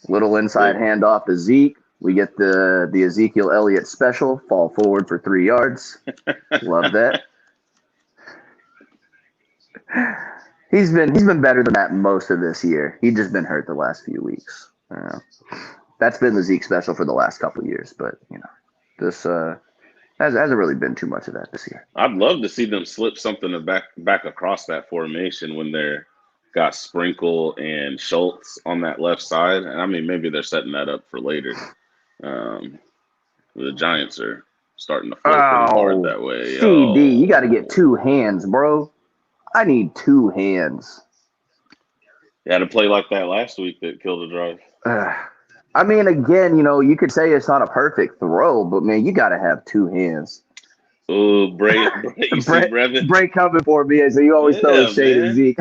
Little inside handoff to Zeke. We get the Ezekiel Elliott special, fall forward for 3 yards. Love that. He's been better than that most of this year. He's just been hurt the last few weeks. That's been the Zeke special for the last couple of years, but this hasn't really been too much of that this year. I'd love to see them slip something back across that formation when they're got Sprinkle and Schultz on that left side. And I mean, maybe they're setting that up for later. The Giants are starting to flow pretty hard that way. CD, you got to get 2 hands, bro. I need 2 hands. You had to play like that last week that killed the drive. I mean, again, you could say it's not a perfect throw, but man, you got to have 2 hands. Oh, Bray coming for me. So you always throw shade at Zeke.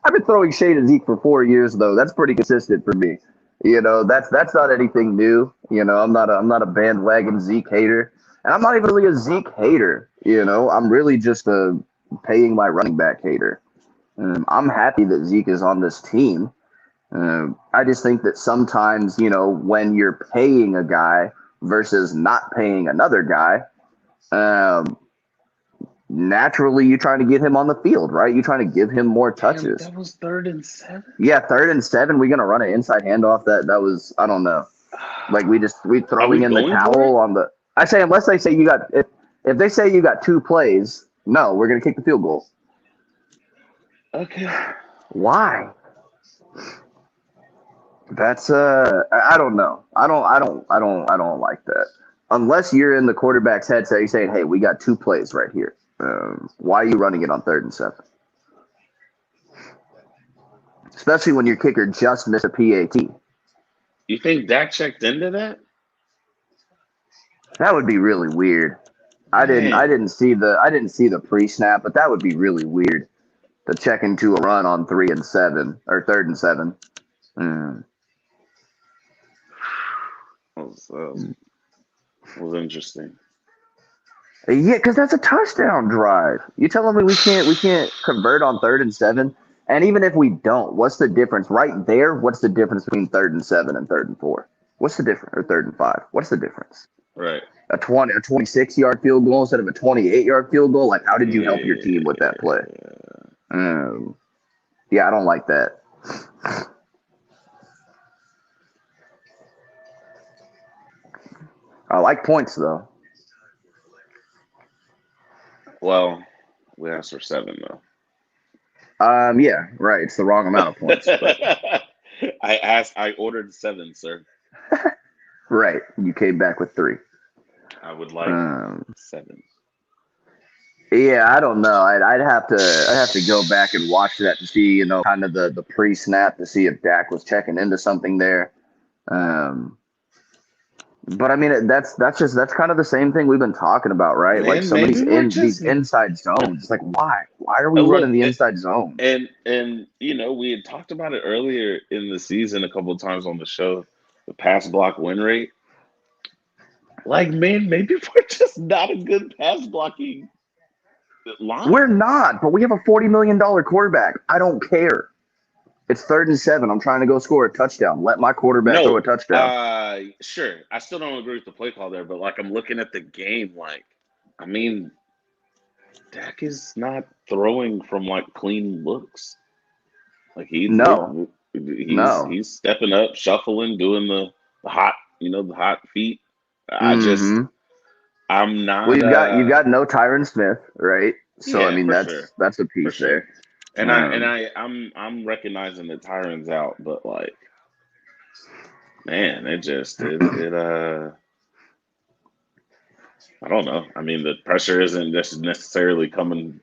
I've been throwing shade at Zeke for 4 years, though. That's pretty consistent for me. That's not anything new. I'm not a bandwagon Zeke hater, and I'm not even really a Zeke hater. I'm really just a paying my running back hater. I'm happy that Zeke is on this team. I just think that sometimes, when you're paying a guy versus not paying another guy, naturally you're trying to get him on the field, right? You're trying to give him more touches. That was 3rd and 7. Yeah, 3rd and 7. We're gonna run an inside handoff. That was, I don't know. Like we throwing in the towel on the. I say unless they say you got if they say you got 2 plays, no, we're gonna kick the field goal. Okay. Why? That's I don't know. I don't like that. Unless you're in the quarterback's head saying, hey, we got 2 plays right here. Why are you running it on 3rd and 7? Especially when your kicker just missed a PAT. You think Dak checked into that? That would be really weird. I didn't see the pre-snap, but that would be really weird to check into a run on 3 and 7 or 3rd and 7. Was interesting. Yeah, because that's a touchdown drive. You telling me we can't convert on 3rd and 7? And even if we don't, what's the difference right there? What's the difference between 3rd and 7 and 3rd and 4? What's the difference? Or 3rd and 5? What's the difference? Right. A 26-yard field goal instead of a 28-yard field goal. Like, how did you help your team with that play? Yeah, I don't like that. I like points though. Well, we asked for 7 though. Yeah, right. It's the wrong amount of points. But... I ordered 7, sir. Right. You came back with 3. I would like 7. Yeah, I don't know. I'd have to go back and watch that to see, kind of the pre-snap to see if Dak was checking into something there. But I mean, that's kind of the same thing we've been talking about, right? Man, like some of these inside zones. It's like, why are we running the inside zone? And we had talked about it earlier in the season a couple of times on the show, the pass block win rate. Like, man, maybe we're just not a good pass blocking line. We're not, but we have a $40 million quarterback. I don't care. It's 3rd and 7. I'm trying to go score a touchdown. Let my quarterback throw No, a touchdown. sure. I still don't agree with the play call there, but like I'm looking at the game, like I mean, Dak is not throwing from like clean looks. Like No, no. he's stepping up, shuffling, doing the hot, the hot feet. I just Mm-hmm. I'm Well, not you've got no Tyron Smith, right? So I yeah, mean, for sure. that's a For piece sure. there. And Um, I'm recognizing that Tyron's out, but like man, it I don't know. I mean, the pressure isn't necessarily coming,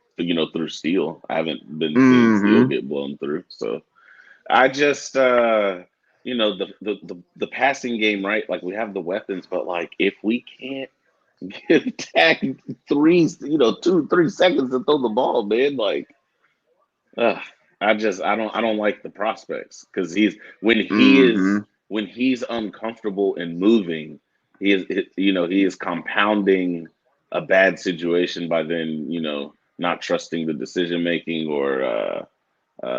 through Steele. I haven't been seeing Steele mm-hmm. get blown through. So I just, the passing game, right? Like we have the weapons, but like if we can't give Dak 2, 3 seconds to throw the ball, man, like, uh, I don't like the prospects because Mm-hmm. when he's uncomfortable and moving, he is compounding a bad situation by then not trusting the decision making or uh,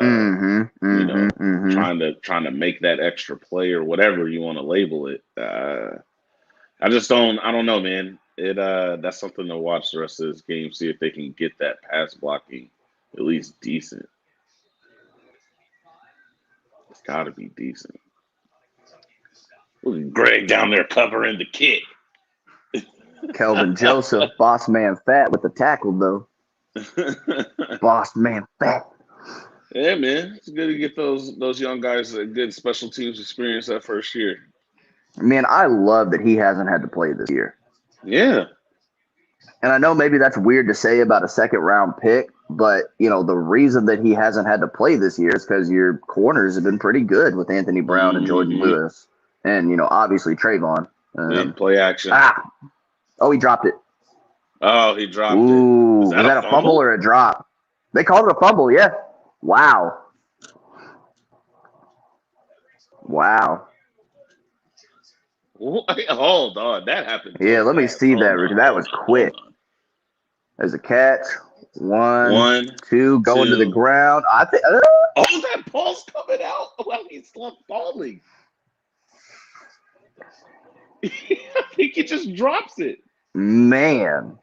Mm-hmm. you Mm-hmm. know Mm-hmm. trying to make that extra play or whatever you want to label it. I don't know, man. That's something to watch the rest of this game, see if they can get that pass blocking at least decent. It's got to be decent. Look at Greg down there covering the kick. Kelvin Joseph, boss man fat with the tackle though. Boss man fat. Yeah, man, it's good to get those young guys a good special teams experience that first year. Man, I love that he hasn't had to play this year. Yeah, And I know maybe that's weird to say about a second round pick, but the reason that he hasn't had to play this year is because your corners have been pretty good with Anthony Brown and Jordan hmm Lewis, and obviously Trayvon. yeah. Play action. Ah, oh, he dropped it. Oh, he dropped it. Was Ooh, that was a that a fumble fumble? or a drop? They called it a fumble. Yeah. Wow. Wow. Wait, hold on, that happened Yeah, so let me fast. see Hold that. on, That hold was on, hold quick. on. There's a catch. One, 1, two, going to the 2. ground. I think. Oh, that ball's coming out while he's still falling. I think he just drops it. Man.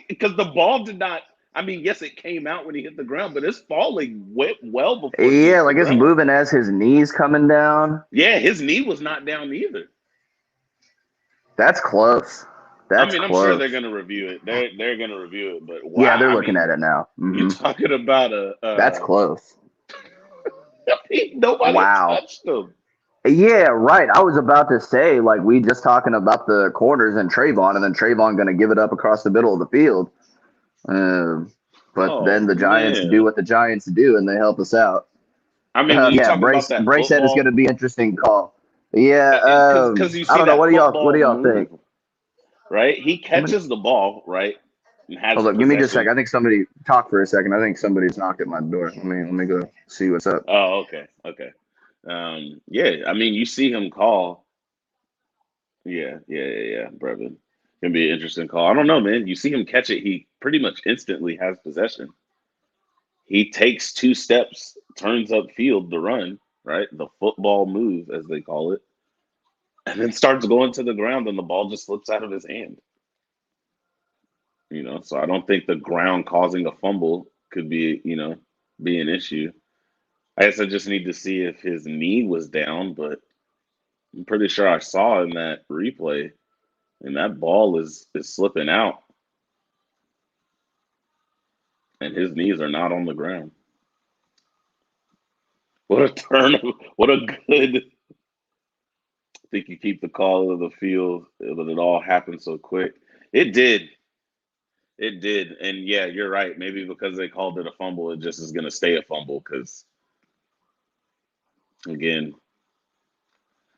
Because the ball did not. I mean, yes, it came out when he hit the ground, but it's falling well before he Yeah, hits the like it's ground. moving as his knees coming down. Yeah, his knee was not down either. That's close. I That's mean, I'm sure they're close. gonna review it. They're gonna review it, but Yeah, wow, they're I looking mean, at it now. you're talking about That's close. nobody Wow. touched him. Yeah, right. I was about to say, like, we just talking about the corners and Trayvon, and then Trayvon going to give it up across the middle of the field. Um, but Oh then the Giants do man, what the Giants do, and they help us out. I mean, when you Yeah, talking about that Bryce said it's going football, to be an interesting call. Yeah, because you I see don't know. that What do football y'all think? move, right? He Let me, catches the ball, right, and has hold up, give me just a possession. second. I think somebody talk for a second. I think somebody's knocked at my door. Let me go see what's up. Oh, okay, okay. Yeah, I mean, you see him call. Yeah, Brevin. Can be an interesting call. I don't know, man. You see him catch it, he pretty much instantly has possession. He takes 2 steps, turns upfield to run, right? The football move, as they call it, and then starts going to the ground, and the ball just slips out of his hand. So I don't think the ground causing a fumble could be an issue. I guess I just need to see if his knee was down, but I'm pretty sure I saw in that replay, and that ball is slipping out, and his knees are not on the ground. What a turn! What a good. I think you keep the call of the field, but it all happened so quick. It did. It did. And yeah, you're right. Maybe because they called it a fumble, it just is going to stay a fumble. Because again,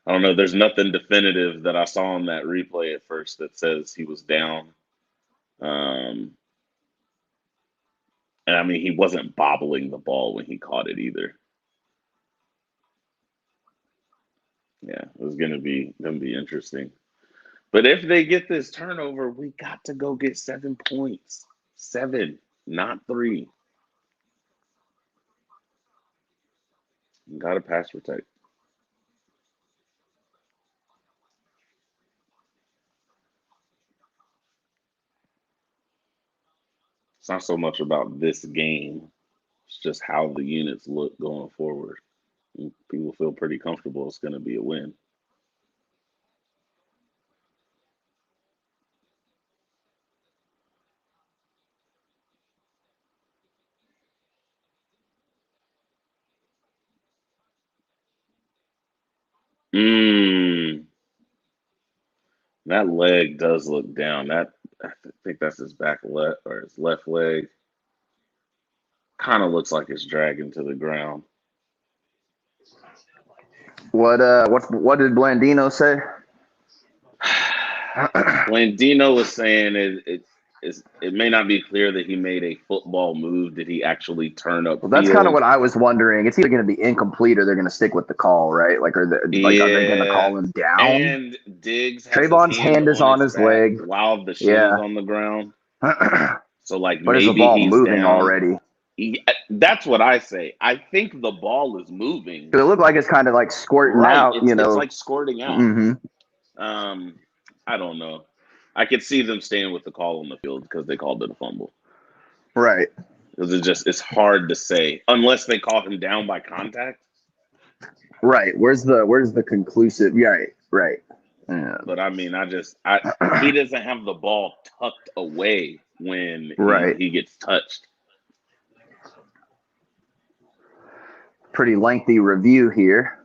I don't know. There's nothing definitive that I saw on that replay at first that says he was down. Um, and I mean, he wasn't bobbling the ball when he caught it either. Yeah, it was gonna be interesting. But if they get this turnover, we got to go get 7 points. 7, not 3. Got to pass protect. It's not so much about this game. It's just how the units look going forward. People feel pretty comfortable it's going to be a win. Mm, that leg does look down. I think that's his back left or his left leg. Kind of looks like it's dragging to the ground. What did Blandino say? Blandino was saying it may not be clear that he made a football move. Did he actually turn up Well, that's kind of field? what I was wondering. It's either going to be incomplete or they're going to stick with the call, right? Like, are they going to call him down? And Diggs has Trayvon's his hand is on his back leg while the shit is on the ground. So like but is maybe the ball he's moving down already? That's what I say. I think the ball is moving. It looked like it's kind of like squirting out. It's like squirting out. Mm-hmm. I don't know. I could see them staying with the call on the field because they called it a fumble. Right. Because it's hard to say unless they call him down by contact. Right. Where's the conclusive? Yeah. Right. Yeah. But I mean, he doesn't have the ball tucked away when he gets touched. Pretty lengthy review here.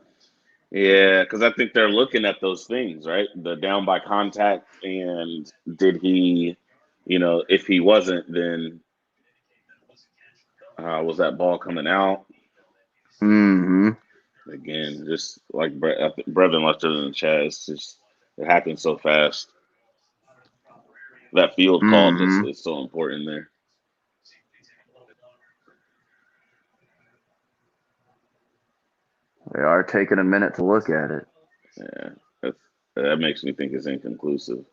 Yeah, because I think they're looking at those things, right? The down by contact, and did he, if he wasn't, then was that ball coming out? Mm-hmm. Again, just like Brevin left it in the chat, it happened so fast. That field call is so important there. They are taking a minute to look at it. Yeah, that makes me think it's inconclusive.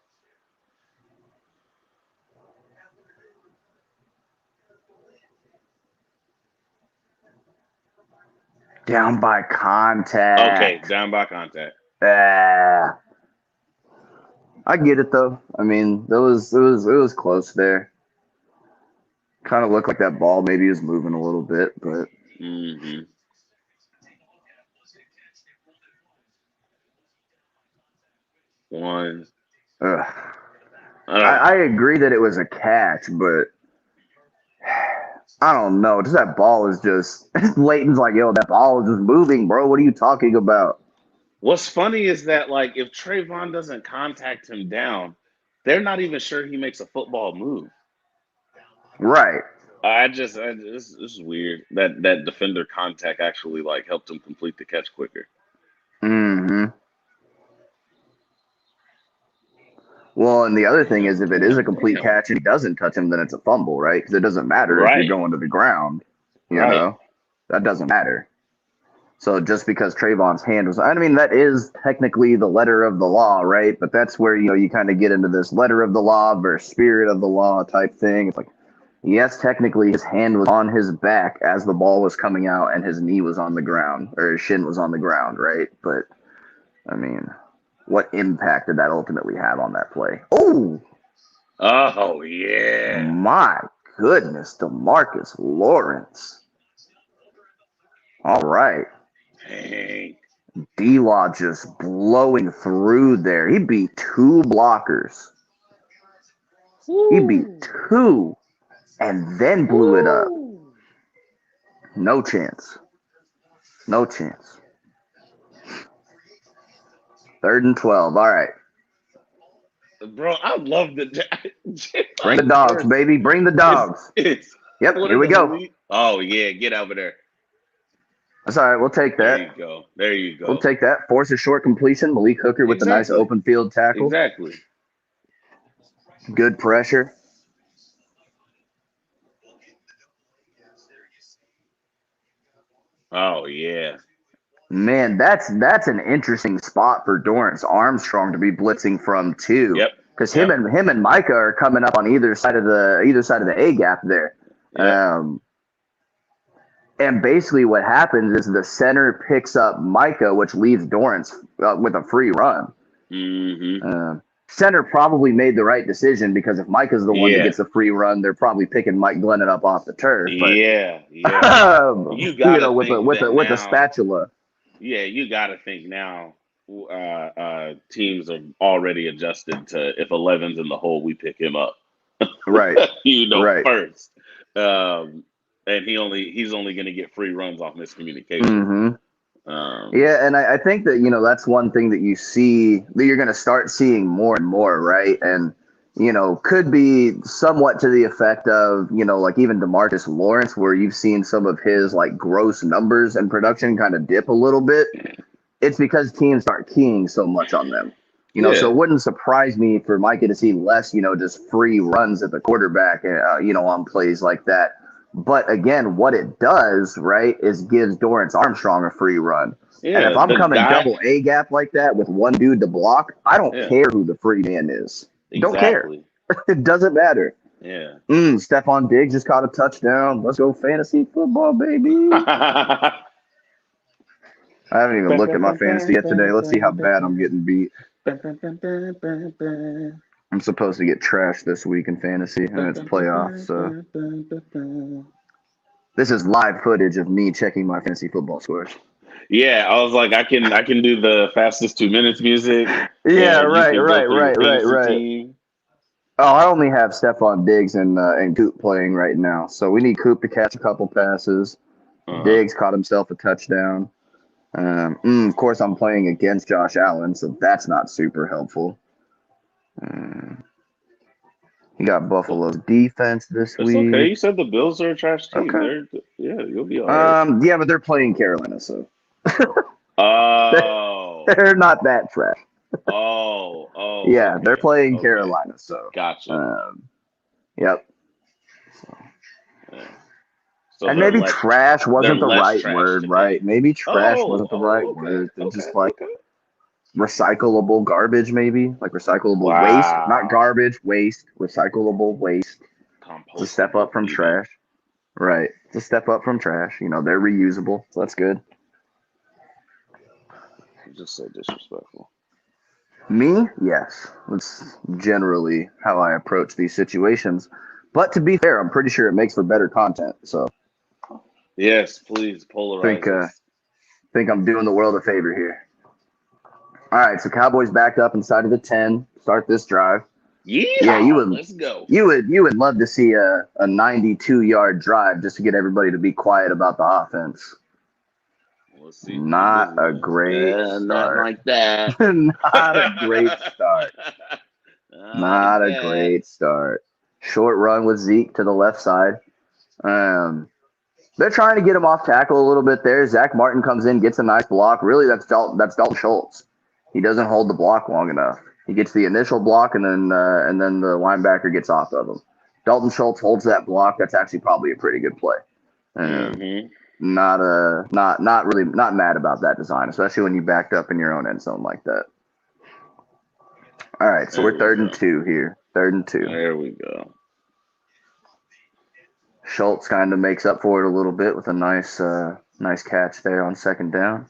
Down by contact. Okay, down by contact. I get it though. I mean, it was close there. Kind of looked like that ball maybe was moving a little bit, but. Mm-hmm. One. I agree that it was a catch, but I don't know. Just that ball is just Leighton's like, yo, that ball is just moving, bro. What are you talking about? What's funny is that like if Trayvon doesn't contact him down, they're not even sure he makes a football move. Right. This is weird. That defender contact actually like helped him complete the catch quicker. Mm-hmm. Well, and the other thing is, if it is a complete catch and he doesn't touch him, then it's a fumble, right? Because it doesn't matter if you're going to the ground. You know, that doesn't matter. So just because Trayvon's hand was, I mean, that is technically the letter of the law, right? But that's where, you kind of get into this letter of the law versus spirit of the law type thing. It's like, yes, technically his hand was on his back as the ball was coming out and his knee was on the ground or his shin was on the ground, right? But, I mean, what impact did that ultimately have on that play? Oh, yeah. My goodness, DeMarcus Lawrence. All right. Dang. D-Law just blowing through there. He beat 2 blockers. He beat 2 and then blew it up. No chance. No chance. 3rd and 12. All right. Bro, I love the Bring the dogs, baby. Bring the dogs. Yep, here we go. Oh, yeah. Get over there. That's all right. We'll take that. There you go. We'll take that. Force a short completion. Malik Hooker with a nice open field tackle. Exactly. Good pressure. Oh, yeah. Man, that's an interesting spot for Dorrance Armstrong to be blitzing from too. Yep. Because him and Micah are coming up on either side of the A gap there. Yep. And basically what happens is the center picks up Micah, which leaves Dorrance with a free run. Center probably made the right decision because if Micah's the one that gets a free run, they're probably picking Mike Glennon up off the turf. But, You know, with a spatula. Yeah, you got to think now. Teams are already adjusted to if 11's in the hole, we pick him up. Right. First. And he's only going to get free runs off miscommunication. Yeah, and I think that, you know, that's one thing that you see that you're going to start seeing more and more, right? And, you know, could be somewhat to the effect of, you know, like even DeMarcus Lawrence, where you've seen some of his like gross numbers and production kind of dip a little bit. It's because teams start keying so much on them. You know, so it wouldn't surprise me for Micah to see less, you know, just free runs at the quarterback, you know, on plays like that. But again, what it does, right, is gives Dorrance Armstrong a free run. And if I'm coming double A gap like that with one dude to block, I don't care who the free man is. Don't care. It doesn't matter. Yeah. Stephon Diggs just caught a touchdown. Let's go fantasy football, baby. I haven't even looked at my fantasy yet today. Let's see how bad I'm getting beat. I'm supposed to get trashed this week in fantasy, and it's playoffs. So this is live footage of me checking my fantasy football scores. Yeah, I was like, I can do the fastest 2 minutes music. Yeah, right. Oh, I only have Stephon Diggs and Coop playing right now, so we need Coop to catch a couple passes. Diggs caught himself a touchdown. Of course, I'm playing against Josh Allen, so that's not super helpful. You got Buffalo's defense this week. Okay, you said the Bills are a trash team. Okay. You'll be all right. Yeah, but they're playing Carolina, so. Oh. They're not that trash. Oh. Yeah, they're playing Carolina, so. Gotcha. Yep. So and maybe trash wasn't the right word, right? Maybe trash wasn't the right word. They're just like recyclable garbage, maybe like recyclable waste, not garbage, waste, recyclable waste. It's a step up from trash, right? It's a step up from trash. You know, they're reusable, so that's good. Just so disrespectful. Me, yes, that's generally how I approach these situations. But to be fair, I'm pretty sure it makes for better content. So, yes, please polarize. Think I'm doing the world a favor here. All right, so Cowboys backed up inside of the 10. Start this drive. Yeah, let's go. You would love to see a 92-yard drive just to get everybody to be quiet about the offense. We'll see. Not a great start. Not like that. Not a great start. Not a great start. Short run with Zeke to the left side. They're trying to get him off tackle a little bit there. Zach Martin comes in, gets a nice block. Really, that's Dalton Schultz. He doesn't hold the block long enough. He gets the initial block, and then the linebacker gets off of him. Dalton Schultz holds that block. That's actually probably a pretty good play. Not mad about that design, especially when you backed up in your own end zone like that. All right, so we're 3rd and 2 here. 3rd and 2. There we go. Schultz kind of makes up for it a little bit with a nice catch there on 2nd down.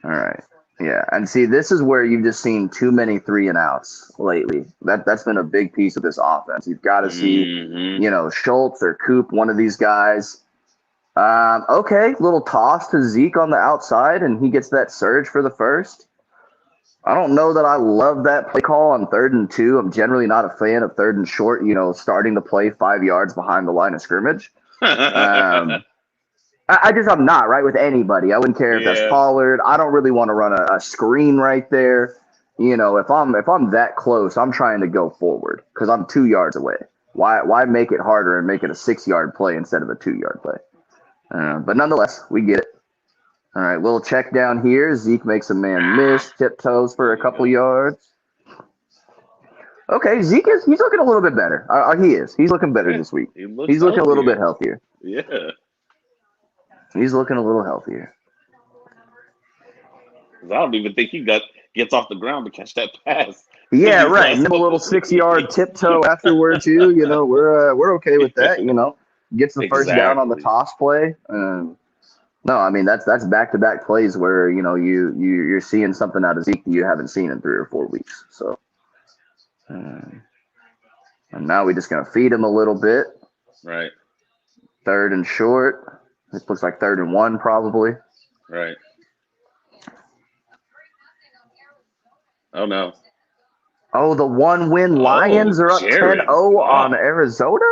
All right. Yeah, and see, this is where you've just seen too many 3-and-outs lately. That's been a big piece of this offense. You've got to see, you know, Schultz or Coop, one of these guys. Okay, little toss to Zeke on the outside, and he gets that surge for the first. I don't know that I love that play call on 3rd and 2. I'm generally not a fan of 3rd and short, you know, starting to play 5 yards behind the line of scrimmage. I'm not right with anybody. I wouldn't care if that's Pollard. I don't really want to run a screen right there. You know, if I'm that close, I'm trying to go forward because I'm 2 yards away. Why make it harder and make it a 6-yard play instead of a 2-yard play? But nonetheless, we get it. All right, little check down here. Zeke makes a man miss, tiptoes for a couple yards. Okay, he's looking a little bit better. He is. He's looking better this week. He's looking a little bit healthier. Yeah. He's looking a little healthier. I don't even think he gets off the ground to catch that pass. Yeah, right. A little 6-yard tiptoe afterward too. You know, we're okay with that. You know, gets the first down on the toss play. No, I mean that's back-to-back plays where you're seeing something out of Zeke that you haven't seen in 3 or 4 weeks. So, and now we're just gonna feed him a little bit. Right. 3rd and short. This looks like 3rd and 1 probably. Right. Oh no. Oh, the 1-win Lions are up Jared 10-0 on Arizona.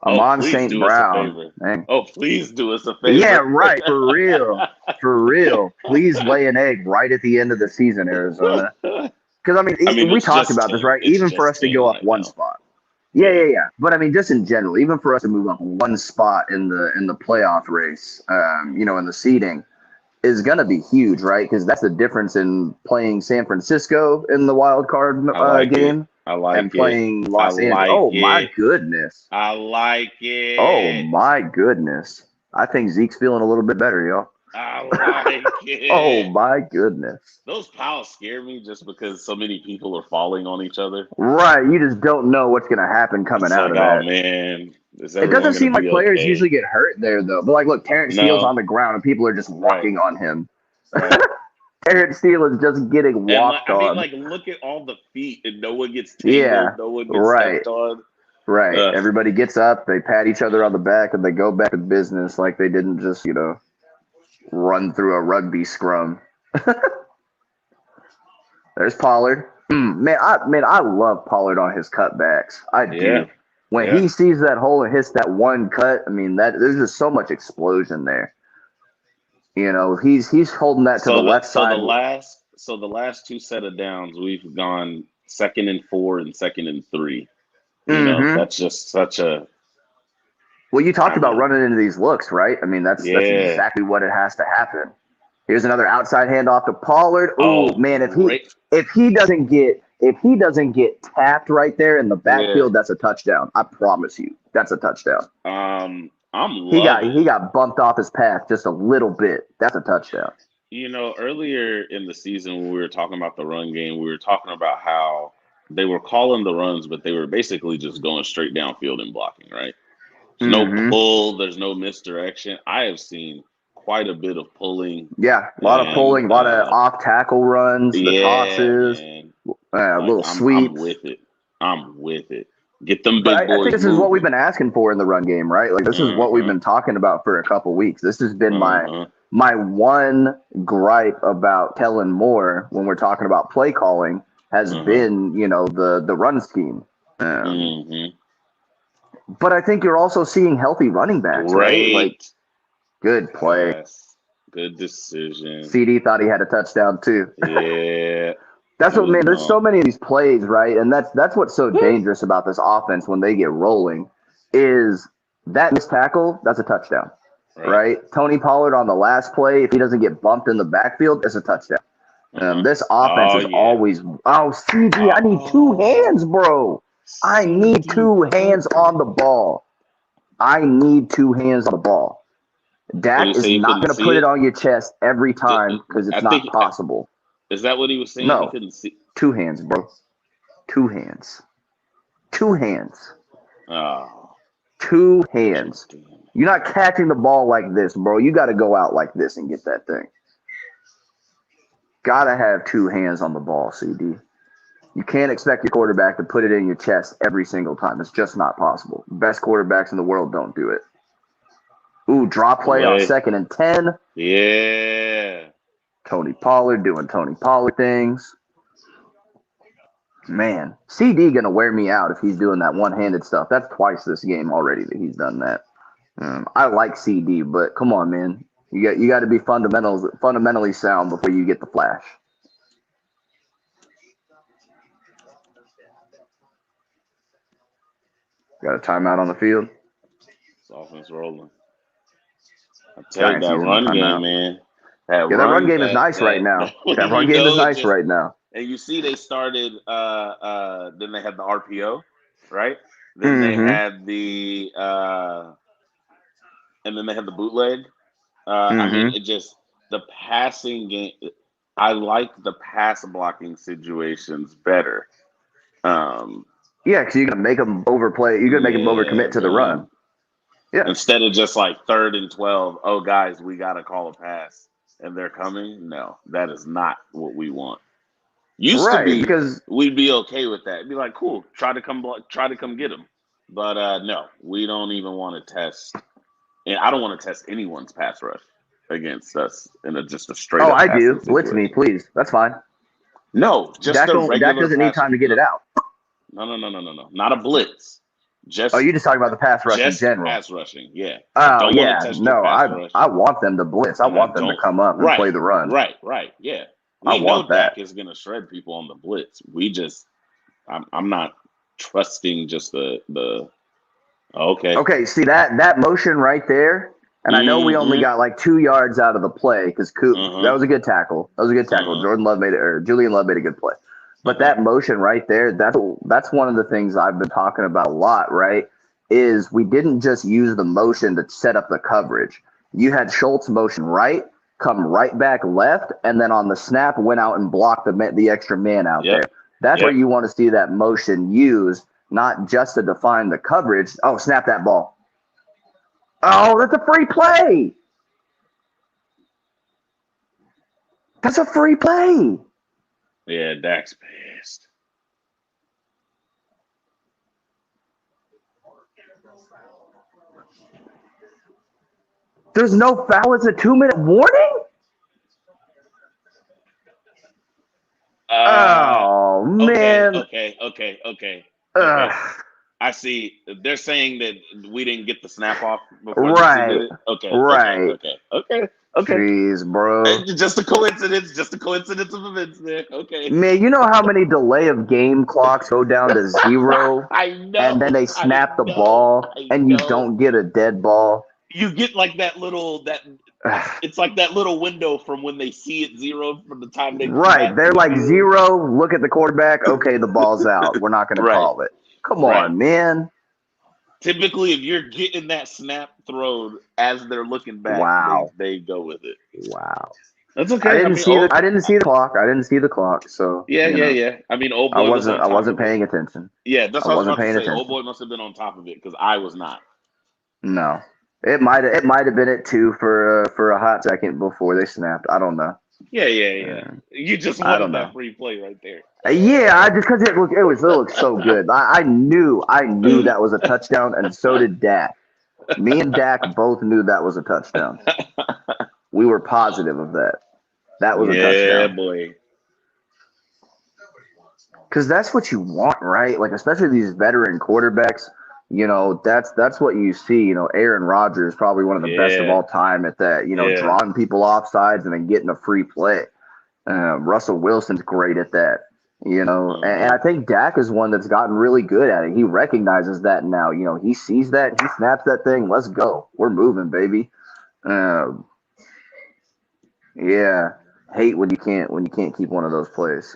Amon please St. do Brown. us a favor. Dang. Oh, please do us a favor. Yeah, right. For real. For real. Please lay an egg right at the end of the season, Arizona. Because, I mean, we talked about this, right? Even for us to go up one spot. Yeah. But, I mean, just in general, even for us to move up one spot in the playoff race, in the seeding, is going to be huge, right? Because that's the difference in playing San Francisco in the wild card game. I like and playing it. Los Angeles. Oh, my goodness. I like it. Oh, my goodness. I think Zeke's feeling a little bit better, y'all. I like it. Oh, my goodness. Those piles scare me just because so many people are falling on each other. Right. You just don't know what's going to happen coming out of that. Oh, man. It doesn't seem like players usually get hurt there, though. But, look, Terrence Steele's on the ground, and people are just walking on him. Right. Terrence Steele is just getting walked on. I mean, look at all the feet, and no one gets tangled, no one gets stepped on. Right. Everybody gets up, they pat each other on the back, and they go back to business like they didn't just, run through a rugby scrum. There's Pollard. Man, I love Pollard on his cutbacks. I do. When he sees that hole and hits that one cut, I mean, there's just so much explosion there. He's holding that to the left side. So the last 2 set of downs, we've gone 2nd and 4 and 2nd and 3. That's just such a. Well, you talked about running into these looks, right? I mean, that's exactly what it has to happen. Here's another outside handoff to Pollard. Oh man, if he doesn't get tapped right there in the backfield, that's a touchdown. I promise you, that's a touchdown. He got bumped off his path just a little bit. That's a touchdown. Earlier in the season when we were talking about the run game, we were talking about how they were calling the runs, but they were basically just going straight downfield and blocking, right? There's no pull, there's no misdirection. I have seen quite a bit of pulling. Yeah, a lot of pulling, a lot of off-tackle runs, the tosses, little sweeps. I'm with it. Get them big boys. I think this is what we've been asking for in the run game, right? Like this is what we've been talking about for a couple weeks. This has been my one gripe about Kellen Moore when we're talking about play calling has been, the run scheme. But I think you're also seeing healthy running backs, right? Like, good play. Yes. Good decision. CD thought he had a touchdown too. Yeah. That's what, man, there's so many of these plays, right? And that's what's so dangerous about this offense when they get rolling is that missed tackle, that's a touchdown, right? Tony Pollard on the last play, if he doesn't get bumped in the backfield, it's a touchdown. This offense is always CD, I need 2 hands, bro. I need 2 hands on the ball. Dak is not going to put it on your chest every time because it's not possible. Is that what he was saying? No. He couldn't see. 2 hands, bro. 2 hands. 2 hands. Oh. 2 hands. You're not catching the ball like this, bro. You got to go out like this and get that thing. Got to have 2 hands on the ball, CD. You can't expect your quarterback to put it in your chest every single time. It's just not possible. Best quarterbacks in the world don't do it. Ooh, draw play on 2nd and 10. Yeah. Tony Pollard doing Tony Pollard things. Man, CD going to wear me out if he's doing that one-handed stuff. That's twice this game already that he's done that. I like CD, but come on, man. You got to be fundamentally sound before you get the flash. Got a timeout on the field. This offense rolling. I tell you, that run game, man. That run game is nice right now. That run game is nice right now. And you see they started, then they had the RPO, right? Then they had the bootleg. I mean, the passing game, I like the pass blocking situations better. Yeah, because you're going to make them overplay. You're going to make them overcommit to the run. Yeah. Instead of just like 3rd and 12, oh guys, we gotta call a pass and they're coming. No, that is not what we want. Used to Right, be, because we'd be okay with that. It'd be like, cool, try to come get them. But no, we don't even want to test, and I don't want to test anyone's pass rush against us in just a straight oh, up I passing do. Blitz me, situation. please. That's fine. No, just a Dak regular doesn't need pass. time to get No, it out. no, not a blitz. Oh, Just you just talking about the pass rush in general. pass rushing. Yeah, I Oh don't want yeah, to test your no, pass rush, I want them to blitz. I and I want them to don't. come up and play Right, the run. right. Yeah, I we know want that. Dak is gonna shred people on the blitz. I'm not trusting just the. Okay. Okay, see that motion right there, and I know we only Mm-hmm. got like 2 yards out of the play because that was a good tackle. That was a good tackle. Jordan Love made it, or Julian Love made a good play. But that motion right there, that's one of the things I've been talking about a lot, right? Is we didn't just use the motion to set up the coverage. You had Schultz motion right, come right back left, and then on the snap went out and blocked the extra man out there. That's where you want to see that motion used, not just to define the coverage. Oh, snap that ball. Oh, that's a free play. That's a free play. Yeah, Dak's pissed. There's no foul. It's a 2-minute warning? Oh, man. Okay. I see. They're saying that we didn't get the snap off before Right. did it. Okay. Jeez, bro. Just a coincidence. Just a coincidence of events there. Okay. Man, you know how many delay of game clocks go down to 0? I know. And then they snap the ball, and you don't get a dead ball. You get like it's like that little window from when they see it 0 from the time they right. They're like 0. Look at the quarterback. Okay, the ball's out. We're not going to call it. Come on, man. Typically, if you're getting that snap thrown as they're looking back, they go with it. Wow. That's okay. I didn't see the clock. I didn't see the clock. So yeah. I mean, old boy I wasn't paying attention. Yeah, that's what I was about to say. Attention. Old boy must have been on top of it because I was not. No, it might have been at 2 for a hot second before they snapped. I don't know. Yeah. You just wanted that free play right there. Yeah, just because it looked so good. I knew that was a touchdown, and so did Dak. Me and Dak both knew that was a touchdown. We were positive of that. That was a touchdown. Yeah, boy. Because that's what you want, right? Like, especially these veteran quarterbacks. You know, that's what you see. You know, Aaron Rodgers, probably one of the best of all time at that. You know, drawing people off sides and then getting a free play. Russell Wilson's great at that. You know, and I think Dak is one that's gotten really good at it. He recognizes that now. You know, he sees that, he snaps that thing. Let's go. We're moving, baby. Yeah. Hate when you can't keep one of those plays.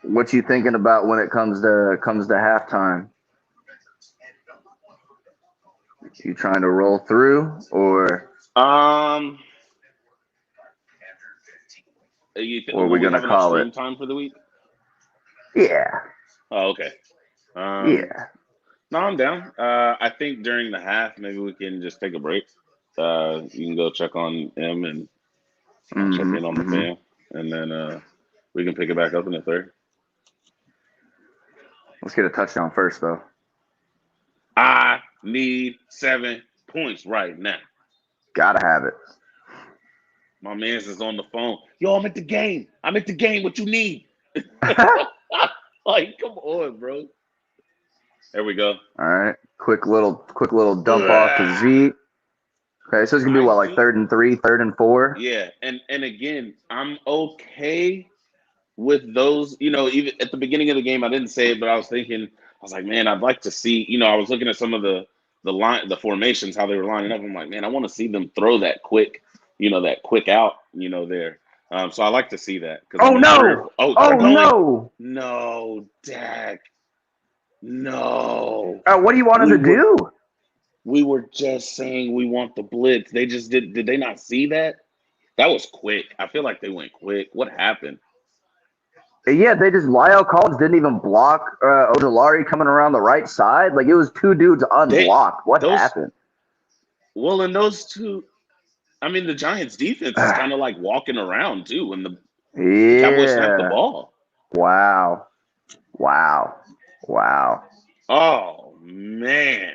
What you thinking about when it comes to halftime? You trying to roll through or? Are we gonna call it time for the week? Yeah. Oh, okay. Yeah. No, I'm down. I think during the half, maybe we can just take a break. You can go check on him and check in on the fam, and then we can pick it back up in the third. Let's get a touchdown first, though. I need 7 points right now. Gotta have it. My man's is on the phone. Yo, I'm at the game. What you need? Like, come on, bro. There we go. All right. Quick little dump off to Zeke. Okay, so it's gonna be like 3rd and 3, 3rd and 4. Yeah, and again, I'm okay with those. You know, even at the beginning of the game, I didn't say it, but I was like, man, I'd like to see. You know, I was looking at some of the formations, how they were lining up. I'm like, man, I want to see them throw that quick. You know, that quick out. You know, there. So I like to see that. No! No, Dak. No. What do you want him to do? We were just saying we want the blitz. They just did they not see that? That was quick. I feel like they went quick. What happened? Yeah, Lyle Collins didn't even block Ojulari coming around the right side. Like, it was two dudes unblocked. What happened? Well, in those two, I mean, the Giants' defense is kind of like walking around too when the Cowboys snap the ball. Wow. Oh man.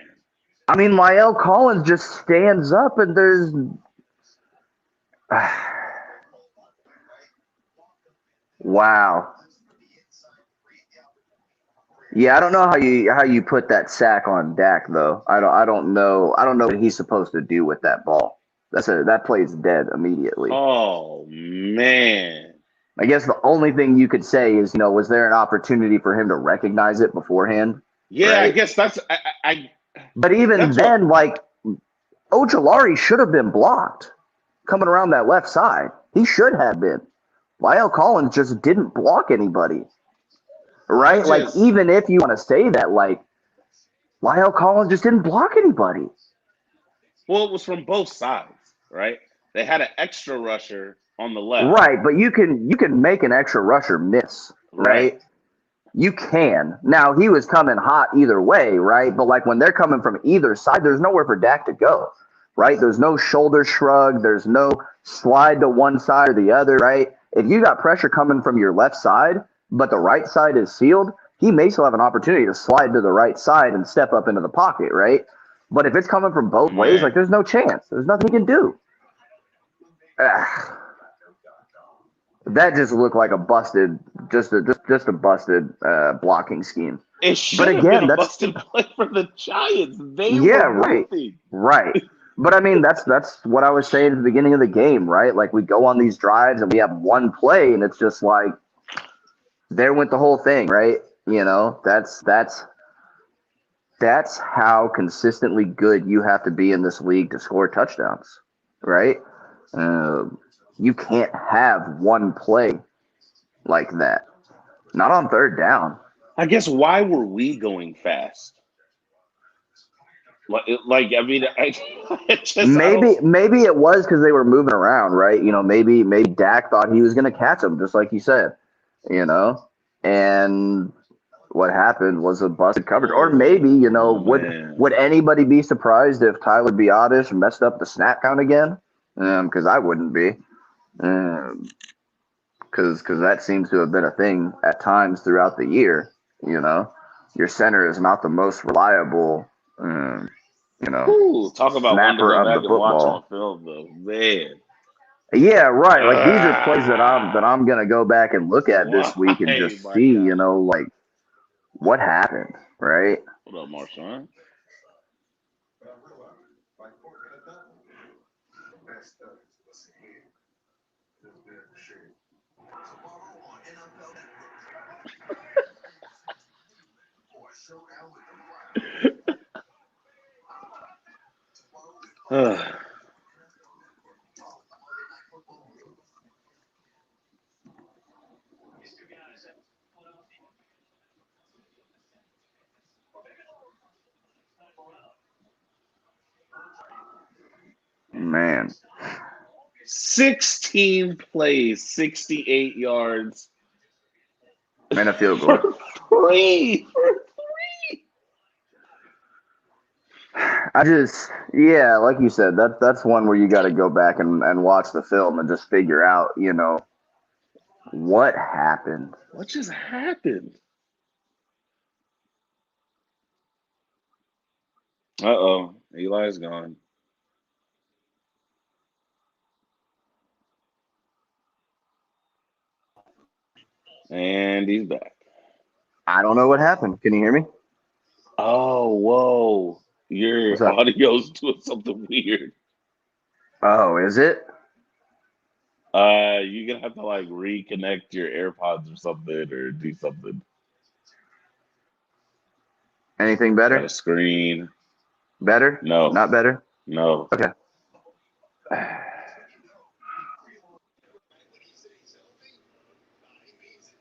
I mean, Lyle Collins just stands up and there's wow. Yeah, I don't know how you put that sack on Dak though. I don't know what he's supposed to do with that ball. That play's dead immediately. Oh man. I guess the only thing you could say is, was there an opportunity for him to recognize it beforehand? Yeah, right? I guess that's I But even then, like, Ojulari should have been blocked coming around that left side. He should have been. Lyle Collins just didn't block anybody. Right? Like, even if you want to say that, like, Lyle Collins just didn't block anybody. Well, it was from both sides, right? They had an extra rusher on the left. Right, but you can make an extra rusher miss, right? You can. Now, he was coming hot either way, right? But, like, when they're coming from either side, there's nowhere for Dak to go, right? There's no shoulder shrug. There's no slide to one side or the other, right? If you got pressure coming from your left side, but the right side is sealed, he may still have an opportunity to slide to the right side and step up into the pocket, right? But if it's coming from both ways, like, there's no chance. There's nothing he can do. That just looked like a busted, just a busted blocking scheme. It should have been a busted play for the Giants. They were right. But I mean, that's what I was saying at the beginning of the game, right? Like, we go on these drives and we have one play, and it's just like, there went the whole thing, right? That's how consistently good you have to be in this league to score touchdowns, right? You can't have one play like that. Not on third down. I guess, why were we going fast? Like I mean, maybe it was because they were moving around, right? Maybe Dak thought he was going to catch him, just like you said, and what happened was a busted coverage. Or maybe, would anybody be surprised if Tyler Biadasz messed up the snap count again? Because I wouldn't be. Because that seems to have been a thing at times throughout the year. Your center is not the most reliable, talk about one to go back and watch on film, though, man. Yeah, right. Like, these are plays that I'm gonna go back and look at this week and just see, like, what happened, right? What up, Marshawn? Man. 16 plays, 68 yards. And a field goal. For three. Like you said, that's one where you got to go back and watch the film and just figure out, what happened. What just happened? Uh-oh. Eli's gone. And he's back. I don't know what happened. Can you hear me? Oh, whoa. Your audio's doing something weird. Oh, is it? You're gonna have to, like, reconnect your AirPods or something, or do something. Anything better? Got a screen. Better? No. Not better? No. Okay.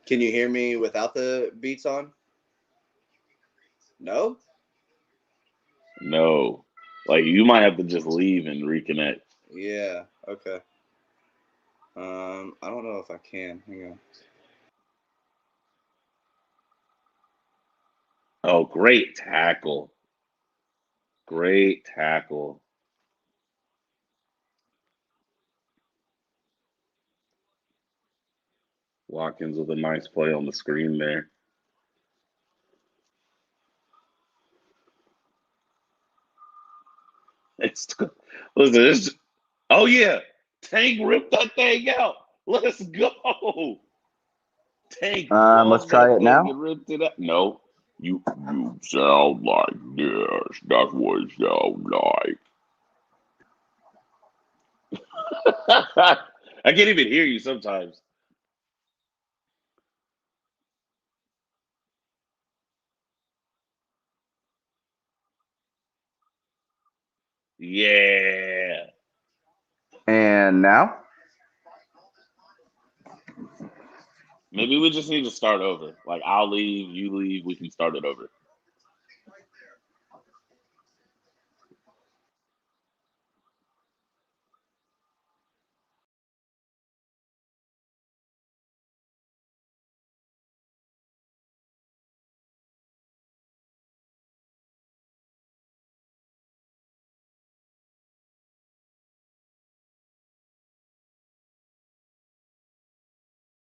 Can you hear me without the beats on? No? No. Like you might have to just leave and reconnect. Yeah. Okay. I don't know if I can. Hang on. Oh, great tackle. Great tackle. Watkins with a nice play on the screen there. Listen, oh yeah, Tank ripped that thing out. Let's go. Tank Let's paused try that it thing now. and ripped it out. No, you sound like this. That's what it sound like. I can't even hear you sometimes. Yeah. And now? Maybe we just need to start over. Like I'll leave, you leave, we can start it over.